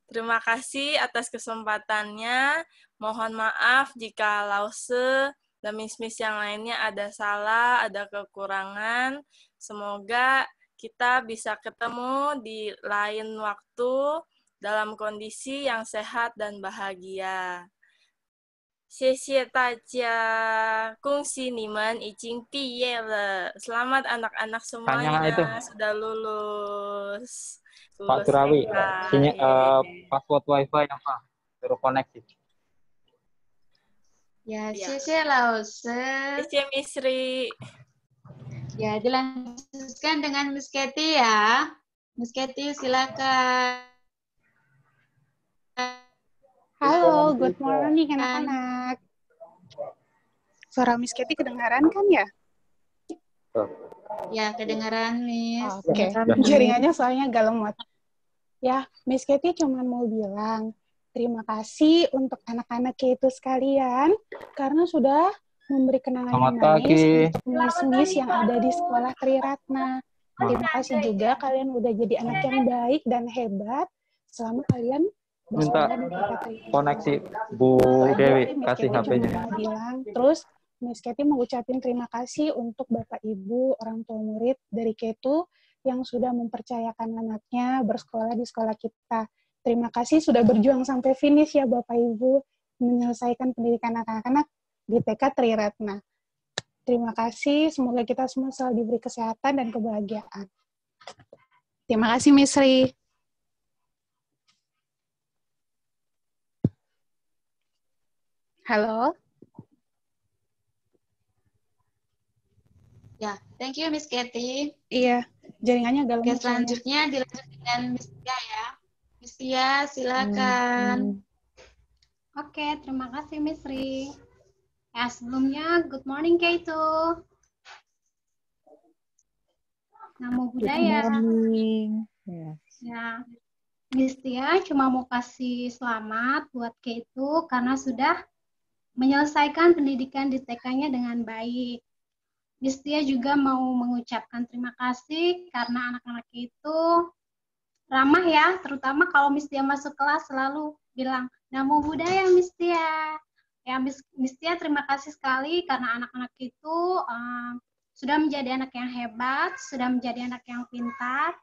Terima kasih atas kesempatannya. Mohon maaf jika Lause dan miss-miss yang lainnya ada salah, ada kekurangan. Semoga kita bisa ketemu di lain waktu dalam kondisi yang sehat dan bahagia. 谢谢大家，恭喜你们已经毕业了。Selamat anak-anak semuanya sudah lulus. Pak Surawi, password WiFi apa? Suruh koneksi. Ya, 谢谢老师。谢谢 Misri. Ya, dilanjutkan dengan Miss Katy ya. Miss Katy, silakan. Halo, good morning anak-anak. Suara Miss Katy kedengaran kan ya? Ya, kedengaran Miss. Oke, jaringannya soalnya agak lemot. Ya, Miss Katy cuma mau bilang terima kasih untuk anak-anak itu sekalian karena sudah memberi kenangan yang manis untuk miss-miss yang ada di sekolah Triratna. Terima kasih juga kalian udah jadi anak yang baik dan hebat selama kalian minta koneksi Bu Dewi, kasih HP-nya. Terus Miss Katy mau ucapin terima kasih untuk Bapak Ibu, orang tua murid dari K2 yang sudah mempercayakan anaknya bersekolah di sekolah kita. Terima kasih sudah berjuang sampai finish ya Bapak Ibu, menyelesaikan pendidikan anak-anak di TK Triratna. Terima kasih, semoga kita semua selalu diberi kesehatan dan kebahagiaan. Terima kasih Misri. Halo? Ya, thank you Miss Katy. Iya, jaringannya agak lemot. Selanjutnya dilanjut dengan Miss Tia ya. Miss Tia, silakan. Oke, terima kasih Miss Ri. Ya, sebelumnya good morning K2. Namo Buddhaya. Good morning. Ya, Miss Tia cuma mau kasih selamat buat K2 karena sudah menyelesaikan pendidikan di TK-nya dengan baik. Miss Tia juga mau mengucapkan terima kasih karena anak-anak itu ramah ya, terutama kalau Miss Tia masuk kelas selalu bilang, Namo Buddhaya Miss Tia. Ya, Miss Tia terima kasih sekali karena anak-anak itu sudah menjadi anak yang hebat, sudah menjadi anak yang pintar.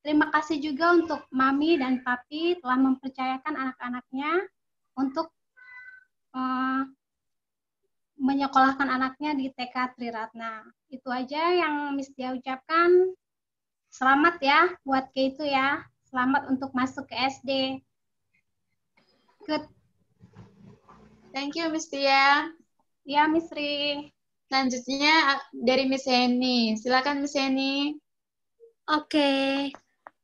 Terima kasih juga untuk Mami dan Papi telah mempercayakan anak-anaknya untuk menyekolahkan anaknya di TK Triratna. Itu aja yang Miss Tia ucapkan. Selamat ya buat K2 ya. Selamat untuk masuk ke SD. Good. Thank you, Miss Tia. Ya, Miss Ri. Selanjutnya dari Miss Heni. Silakan Miss Heni. Oke.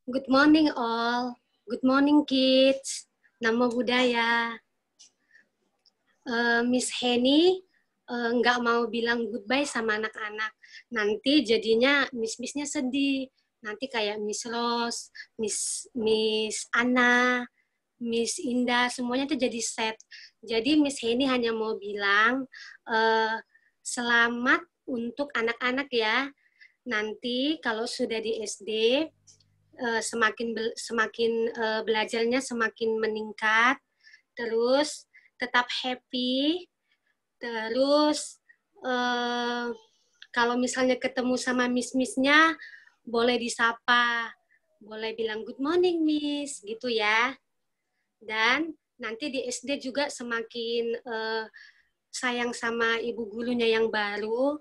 Good morning all. Good morning kids. Namo Buddhaya. Miss Heni nggak mau bilang goodbye sama anak-anak. Nanti jadinya miss-missnya sedih. Nanti kayak Miss Rose, Miss Anna, Miss Indah, semuanya tuh jadi sad. Jadi Miss Heni hanya mau bilang selamat untuk anak-anak ya. Nanti kalau sudah di SD, semakin belajarnya semakin meningkat. Terus tetap happy. Terus kalau misalnya ketemu sama miss-missnya, boleh disapa, boleh bilang good morning miss, gitu ya. Dan nanti di SD juga semakin sayang sama ibu gurunya yang baru,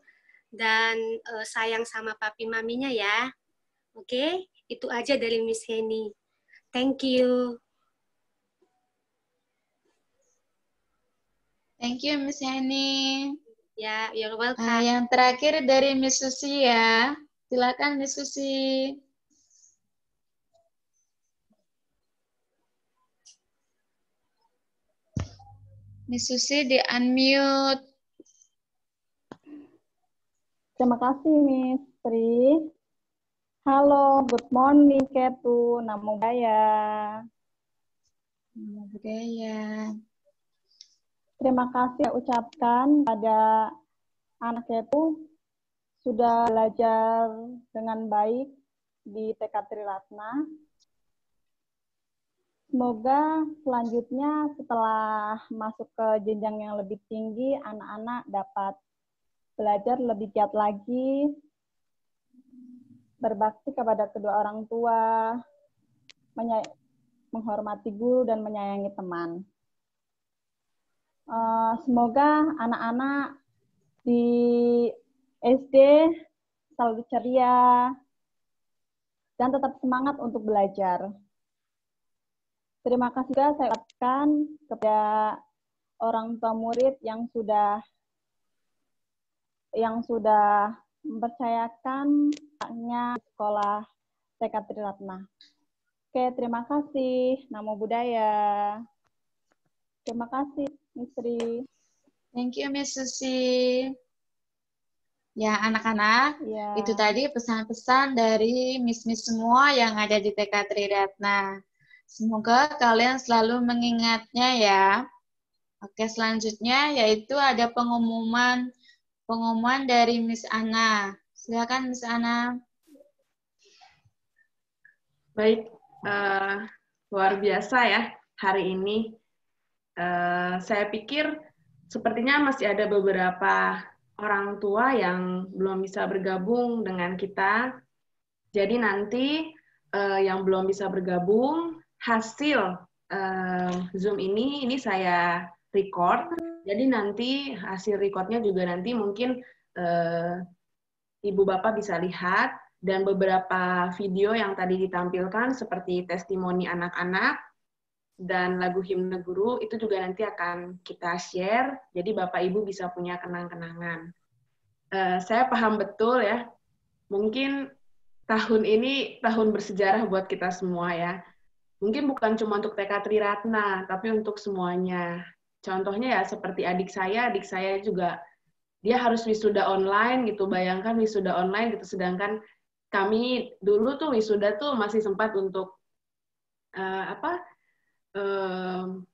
dan sayang sama papi maminya ya. Oke, itu aja dari Miss Heni. Thank you. Thank you, Miss Heni. Ya, you're welcome. Yang terakhir dari Miss Susi ya. Silakan Miss Susi. Miss Susi di-unmute. Terima kasih, Miss Tri. Halo, good morning, Ketu. Namo Buddhaya. Namo Buddhaya. Terima kasih ucapkan pada anak Ketu sudah belajar dengan baik di TK Triratna. Semoga selanjutnya setelah masuk ke jenjang yang lebih tinggi, anak-anak dapat belajar lebih giat lagi, berbakti kepada kedua orang tua, menghormati guru, dan menyayangi teman. Semoga anak-anak di SD selalu ceria dan tetap semangat untuk belajar. Terima kasih juga saya ucapkan kepada orang tua murid yang sudah mempercayakan anaknya sekolah TK Triratna. Oke, terima kasih. Namo Buddhaya. Terima kasih, Miss Ri. Thank you, Miss Susi. Ya, anak-anak, itu tadi pesan-pesan dari miss-miss semua yang ada di TK Triratna. Semoga kalian selalu mengingatnya ya. Oke, selanjutnya yaitu ada pengumuman dari Miss Anna. Silakan Miss Anna. Baik, luar biasa ya hari ini. Saya pikir sepertinya masih ada beberapa orang tua yang belum bisa bergabung dengan kita. Jadi nanti yang belum bisa bergabung, hasil Zoom ini saya record. Jadi nanti hasil recordnya juga nanti mungkin Ibu Bapak bisa lihat, dan beberapa video yang tadi ditampilkan seperti testimoni anak-anak dan lagu himne guru itu juga nanti akan kita share, jadi Bapak Ibu bisa punya kenang-kenangan. Saya paham betul ya, mungkin tahun ini tahun bersejarah buat kita semua ya. Mungkin bukan cuma untuk TK Triratna, tapi untuk semuanya. Contohnya ya seperti adik saya juga dia harus wisuda online gitu. Bayangkan wisuda online gitu, sedangkan kami dulu tuh wisuda tuh masih sempat untuk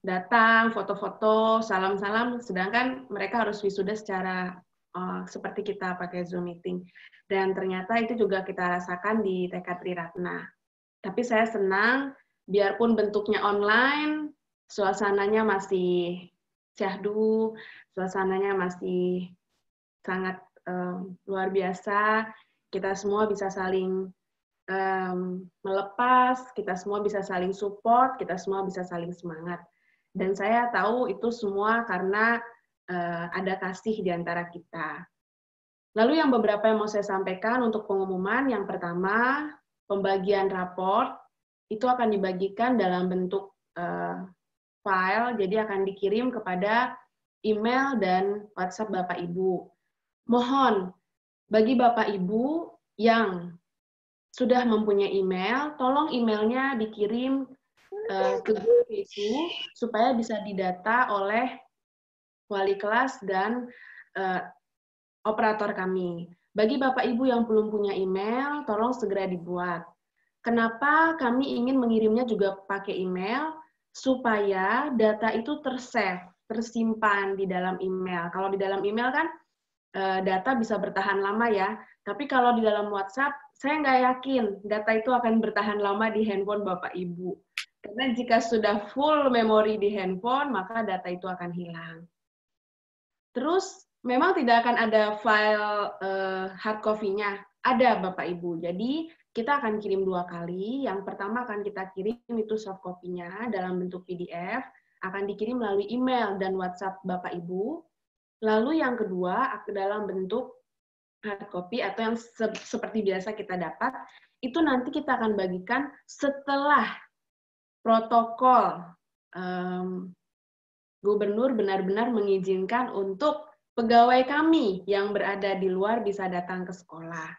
datang, foto-foto, salam-salam, sedangkan mereka harus wisuda secara seperti kita pakai Zoom meeting. Dan ternyata itu juga kita rasakan di TK Triratna. Tapi saya senang, biarpun bentuknya online, suasananya masih syahdu, suasananya masih sangat luar biasa. Kita semua bisa saling melepas, kita semua bisa saling support, kita semua bisa saling semangat. Dan saya tahu itu semua karena ada kasih di antara kita. Lalu yang beberapa yang mau saya sampaikan untuk pengumuman, yang pertama, pembagian raport, itu akan dibagikan dalam bentuk file, jadi akan dikirim kepada email dan WhatsApp Bapak Ibu. Mohon, bagi Bapak Ibu yang sudah mempunyai email, tolong emailnya dikirim ke grup itu supaya bisa didata oleh wali kelas dan operator kami. Bagi Bapak Ibu yang belum punya email, tolong segera dibuat. Kenapa kami ingin mengirimnya juga pakai email? Supaya data itu tersave, tersimpan di dalam email. Kalau di dalam email kan data bisa bertahan lama ya, tapi kalau di dalam WhatsApp, saya nggak yakin data itu akan bertahan lama di handphone Bapak Ibu. Karena jika sudah full memori di handphone, maka data itu akan hilang. Terus, memang tidak akan ada file hard copy-nya. Ada Bapak Ibu. Jadi, kita akan kirim 2 kali. Yang pertama akan kita kirim itu soft copy-nya dalam bentuk PDF, akan dikirim melalui email dan WhatsApp Bapak Ibu. Lalu yang kedua, dalam bentuk hard copy atau yang seperti biasa kita dapat, itu nanti kita akan bagikan setelah protokol gubernur benar-benar mengizinkan untuk pegawai kami yang berada di luar bisa datang ke sekolah.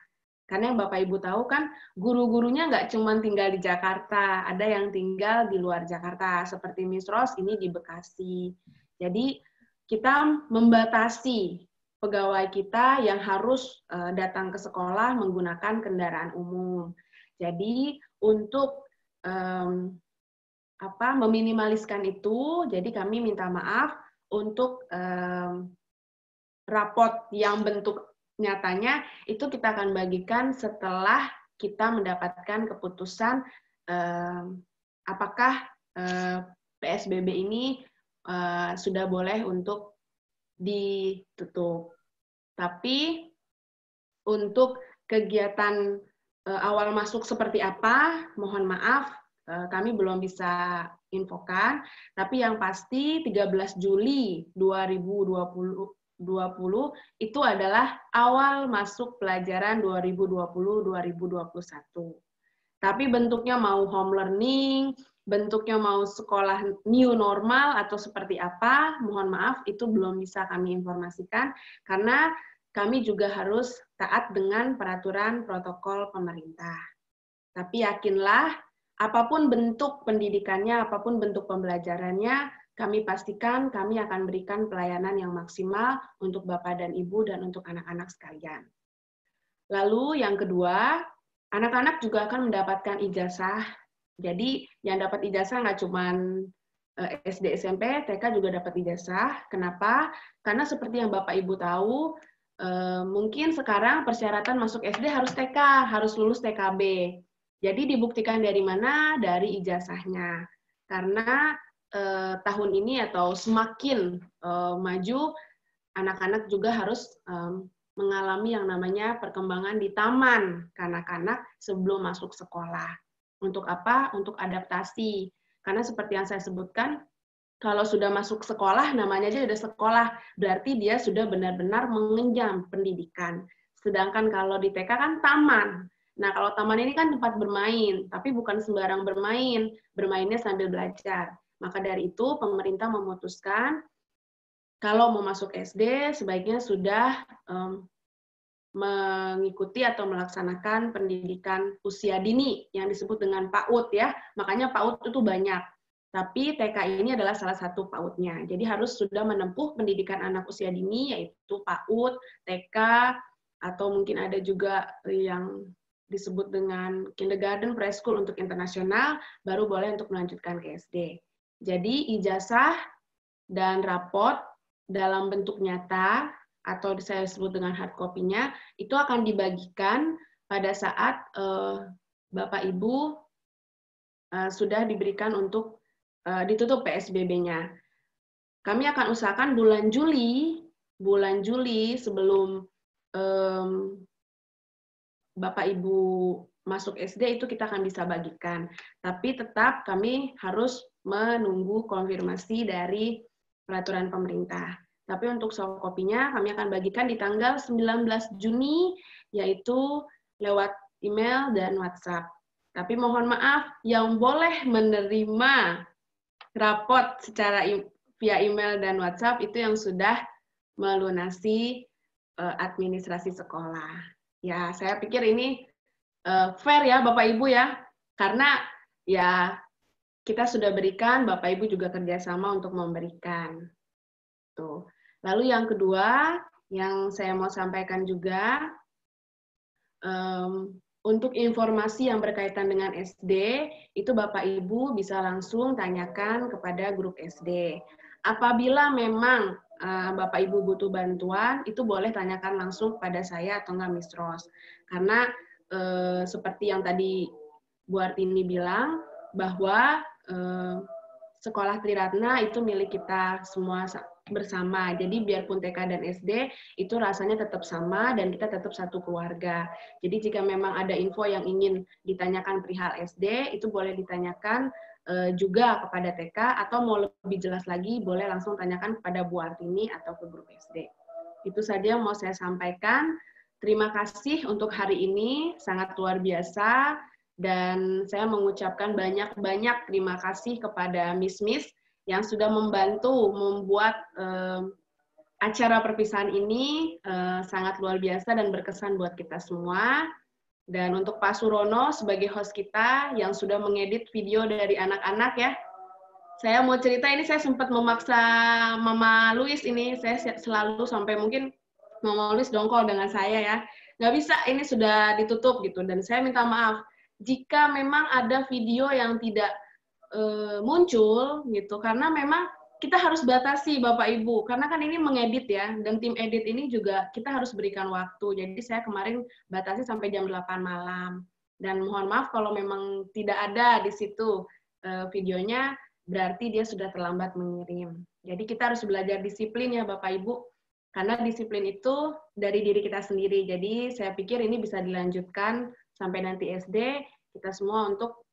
Karena yang Bapak Ibu tahu kan, guru-gurunya nggak cuma tinggal di Jakarta, ada yang tinggal di luar Jakarta, seperti Miss Rose ini di Bekasi. Jadi, kita membatasi pegawai kita yang harus datang ke sekolah menggunakan kendaraan umum. Jadi untuk meminimaliskan itu, jadi kami minta maaf untuk raport yang bentuk nyatanya itu kita akan bagikan setelah kita mendapatkan keputusan apakah PSBB ini sudah boleh untuk ditutup. Tapi untuk kegiatan awal masuk seperti apa, mohon maaf, kami belum bisa infokan. Tapi yang pasti 13 Juli 2020 itu adalah awal masuk pelajaran 2020-2021. Tapi bentuknya mau home learning, bentuknya mau sekolah new normal atau seperti apa, mohon maaf itu belum bisa kami informasikan karena kami juga harus taat dengan peraturan protokol pemerintah. Tapi yakinlah, apapun bentuk pendidikannya, apapun bentuk pembelajarannya, kami pastikan kami akan berikan pelayanan yang maksimal untuk Bapak dan Ibu dan untuk anak-anak sekalian. Lalu yang kedua, anak-anak juga akan mendapatkan ijazah. Jadi yang dapat ijazah nggak cuma SD, SMP, TK juga dapat ijazah. Kenapa? Karena seperti yang Bapak Ibu tahu, mungkin sekarang persyaratan masuk SD harus TK, harus lulus TKB. Jadi dibuktikan dari mana? Dari ijazahnya. Karena tahun ini atau semakin maju, anak-anak juga harus mengalami yang namanya perkembangan di taman kanak-kanak sebelum masuk sekolah. Untuk apa? Untuk adaptasi. Karena seperti yang saya sebutkan, kalau sudah masuk sekolah, namanya aja udah sekolah, berarti dia sudah benar-benar mengenyam pendidikan. Sedangkan kalau di TK kan taman. Nah, kalau taman ini kan tempat bermain, tapi bukan sembarang bermain, bermainnya sambil belajar. Maka dari itu, pemerintah memutuskan kalau mau masuk SD, sebaiknya sudah mengikuti atau melaksanakan pendidikan usia dini yang disebut dengan PAUD ya. Makanya PAUD itu banyak. Tapi TK ini adalah salah satu PAUD-nya. Jadi harus sudah menempuh pendidikan anak usia dini, yaitu PAUD, TK, atau mungkin ada juga yang disebut dengan kindergarten, preschool untuk internasional, baru boleh untuk melanjutkan ke SD. Jadi ijazah dan raport dalam bentuk nyata, atau saya sebut dengan hard copy-nya, itu akan dibagikan pada saat Bapak Ibu sudah diberikan untuk ditutup PSBB-nya. Kami akan usahakan bulan Juli sebelum Bapak Ibu masuk SD itu kita akan bisa bagikan. Tapi tetap kami harus menunggu konfirmasi dari peraturan pemerintah. Tapi untuk soft copy-nya kami akan bagikan di tanggal 19 Juni, yaitu lewat email dan WhatsApp. Tapi mohon maaf, yang boleh menerima raport secara via email dan WhatsApp itu yang sudah melunasi administrasi sekolah. Ya, saya pikir ini fair ya Bapak Ibu ya, karena ya kita sudah berikan, Bapak Ibu juga kerjasama untuk memberikan. Tuh. Lalu yang kedua, yang saya mau sampaikan juga, untuk informasi yang berkaitan dengan SD, itu Bapak Ibu bisa langsung tanyakan kepada grup SD. Apabila memang Bapak Ibu butuh bantuan, itu boleh tanyakan langsung kepada saya atau enggak Miss Rose. Karena seperti yang tadi Bu Artini bilang, bahwa sekolah Triratna itu milik kita semua bersama. Jadi biarpun TK dan SD itu rasanya tetap sama dan kita tetap satu keluarga. Jadi jika memang ada info yang ingin ditanyakan perihal SD, itu boleh ditanyakan juga kepada TK, atau mau lebih jelas lagi boleh langsung tanyakan kepada Bu Artini atau ke grup SD. Itu saja yang mau saya sampaikan. Terima kasih untuk hari ini, sangat luar biasa. Dan saya mengucapkan banyak-banyak terima kasih kepada Miss-Miss yang sudah membantu membuat acara perpisahan ini sangat luar biasa dan berkesan buat kita semua. Dan untuk Pak Surono sebagai host kita yang sudah mengedit video dari anak-anak ya. Saya mau cerita, ini saya sempat memaksa Mama Louis ini, saya selalu sampai mungkin Mama Louis dongkol dengan saya ya. Nggak bisa, ini sudah ditutup gitu. Dan saya minta maaf jika memang ada video yang tidak muncul gitu, karena memang kita harus batasi Bapak Ibu, karena kan ini mengedit ya, dan tim edit ini juga kita harus berikan waktu. Jadi saya kemarin batasi sampai jam 8 malam. Dan mohon maaf kalau memang tidak ada di situ videonya, berarti dia sudah terlambat mengirim. Jadi kita harus belajar disiplin ya Bapak Ibu, karena disiplin itu dari diri kita sendiri. Jadi saya pikir ini bisa dilanjutkan sampai nanti SD, kita semua untuk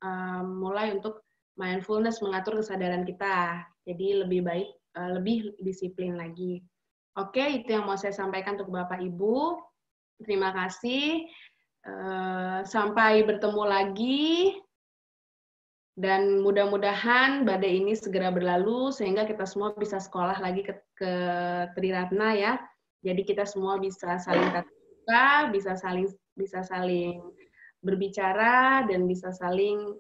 mulai untuk mindfulness, mengatur kesadaran kita. Jadi lebih baik, lebih disiplin lagi. Oke, itu yang mau saya sampaikan untuk Bapak Ibu. Terima kasih. Sampai bertemu lagi. Dan mudah-mudahan badai ini segera berlalu, sehingga kita semua bisa sekolah lagi ke Triratna ya. Jadi kita semua bisa saling tatap muka, bisa saling berbicara, dan bisa saling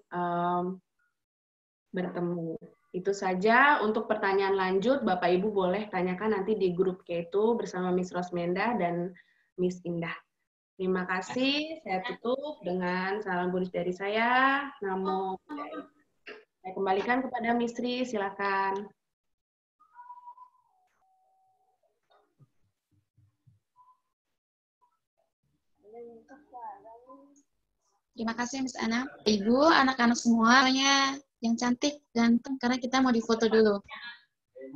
bertemu. Itu saja. Untuk pertanyaan lanjut, Bapak Ibu boleh tanyakan nanti di grup K2 bersama Miss Rosmenda dan Miss Indah. Terima kasih. Saya tutup dengan salam bullish dari saya. Namo Buddhaya. Saya kembalikan kepada Miss Ri, silakan. Terima kasih Miss Ana. Ibu, anak-anak semuanya yang cantik, ganteng, karena kita mau difoto dulu. Ini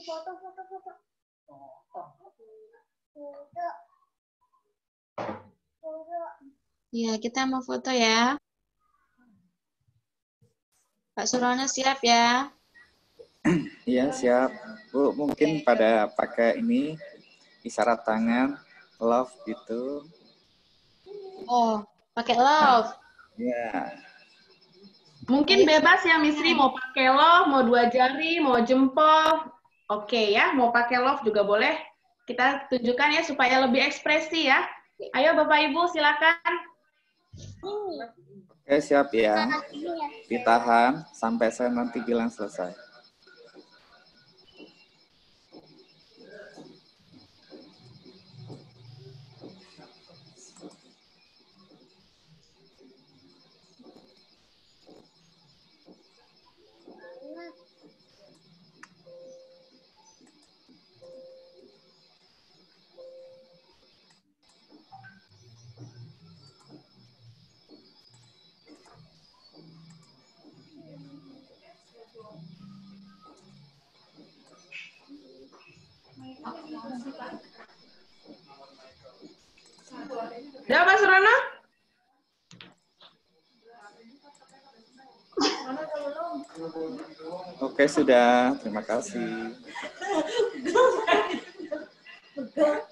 foto. Iya, kita mau foto ya. Pak Surono siap ya? Iya, siap. Bu, mungkin pada pakai ini, isyarat tangan, love gitu. Oh, pakai love. Ya. Mungkin bebas ya Miss Ri, mau pakai love, mau 2 jari, mau jempol. Oke ya, mau pakai love juga boleh. Kita tunjukkan ya supaya lebih ekspresi ya. Ayo Bapak Ibu silakan. Oke, siap ya. Ditahan sampai saya nanti bilang selesai. Ya, Mas Rono? Oke, sudah. Terima kasih.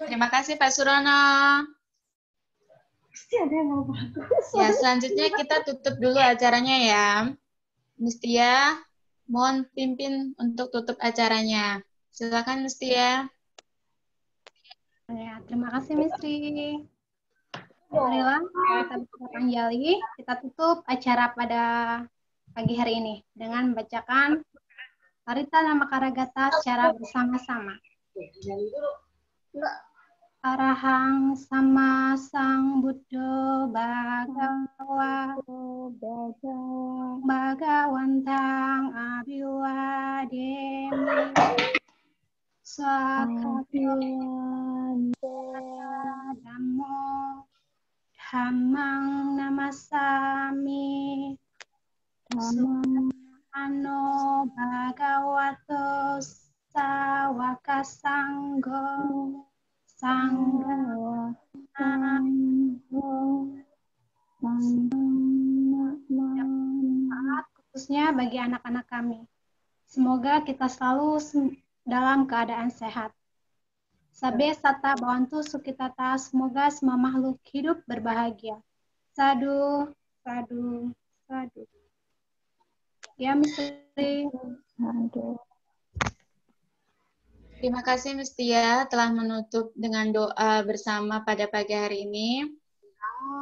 Terima kasih Pak Surono. Ya, selanjutnya kita tutup dulu acaranya ya. Mustia, mohon pimpin untuk tutup acaranya. Silakan Mustia. Ya, terima kasih Misri. Marilah kita berpanjali, kita tutup acara pada pagi hari ini dengan membacakan Harita Namakaragata secara bersama-sama. Arahang sama sang Buddha Bhagawantang Abhiwademi Swakatiwan Dhammo Dhammang namasami Ano Bhagavato Sawaka Sanggo khususnya bagi anak-anak kami. Semoga kita selalu dalam keadaan sehat. Sabe sata bawantu sukitata, semoga semua makhluk hidup berbahagia. Sadu, sadu, sadu. Ya, Misri. Terima kasih Mustia telah menutup dengan doa bersama pada pagi hari ini.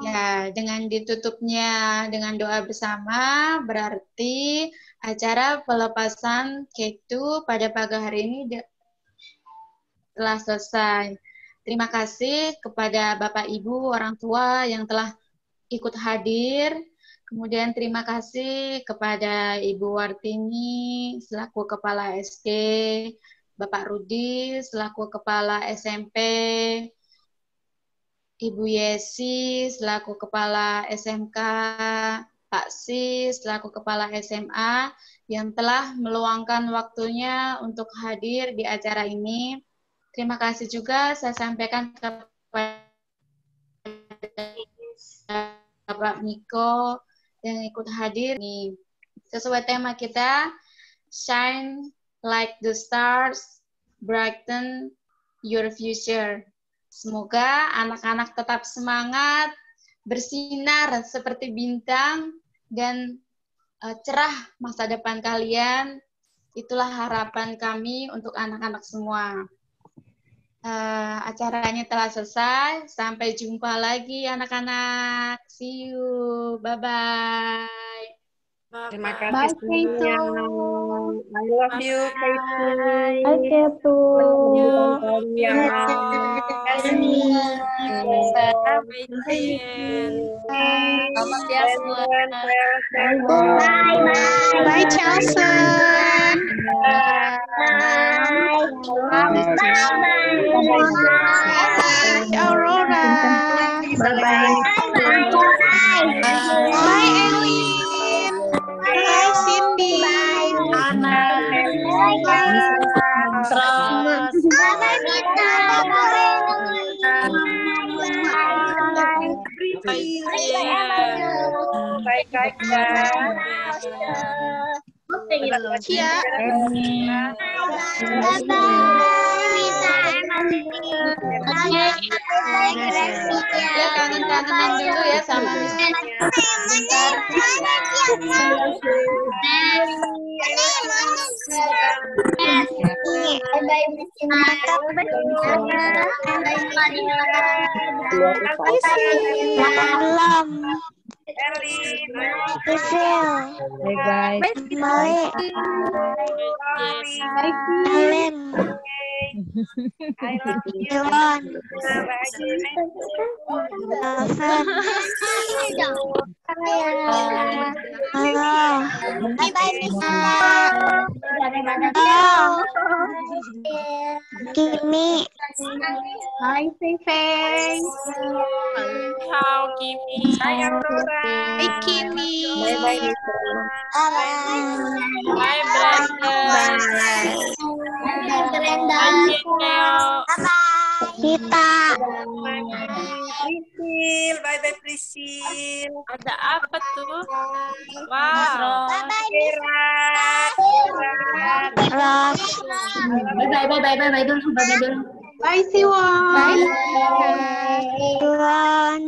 Ya, dengan ditutupnya dengan doa bersama berarti acara pelepasan K2 pada pagi hari ini telah selesai. Terima kasih kepada Bapak Ibu orang tua yang telah ikut hadir. Kemudian terima kasih kepada Ibu Wartini selaku Kepala SD, Bapak Rudi selaku Kepala SMP, Ibu Yesi selaku Kepala SMK, Pak Sis selaku Kepala SMA yang telah meluangkan waktunya untuk hadir di acara ini. Terima kasih juga saya sampaikan kepada Bapak Miko yang ikut hadir nih. Sesuai tema kita, Shine like the stars, brighten your future. Semoga anak-anak tetap semangat, bersinar seperti bintang, dan cerah masa depan kalian. Itulah harapan kami untuk anak-anak semua. Acaranya telah selesai. Sampai jumpa lagi anak-anak. See you. Bye-bye. Terima kasih semuanya. I love you, Kaitu. Hai Ketu. Selamat ya semua. Bye Chelsea. Bye Aurora. bye. Bye Ellie. Bye Cindy. Ya, kangen-kangenan dulu ya sama Miss. Bentar. Malam. Bye-bye. Alim. I love you. Halo. Bye-bye, Nisa. Kimi. Hai, Fei. Ciao, Kimi. Hai, Aurora. Hai, Kimi. Bye-bye, Bye, Brandon. Hai, Neo. Kita. Prisil, bye-bye Prisil. Ada apa tuh? Wow. Bye dulu. Bye, Siwon. Bye. Siwon.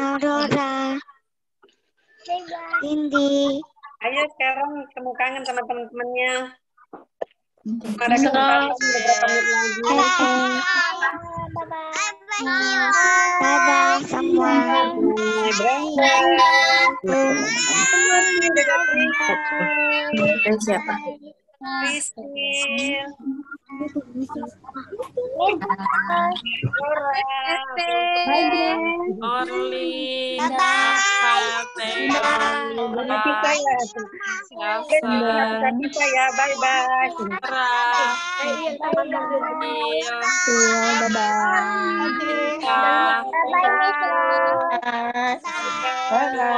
Aurora. Cindy. Ayo sekarang ketemu kangen sama teman-temannya. Ada kesempatan beberapa menit lagi. Bye-bye semua. Siapa? Prisil. Orly. Kita ya, bye-bye. Bye-bye.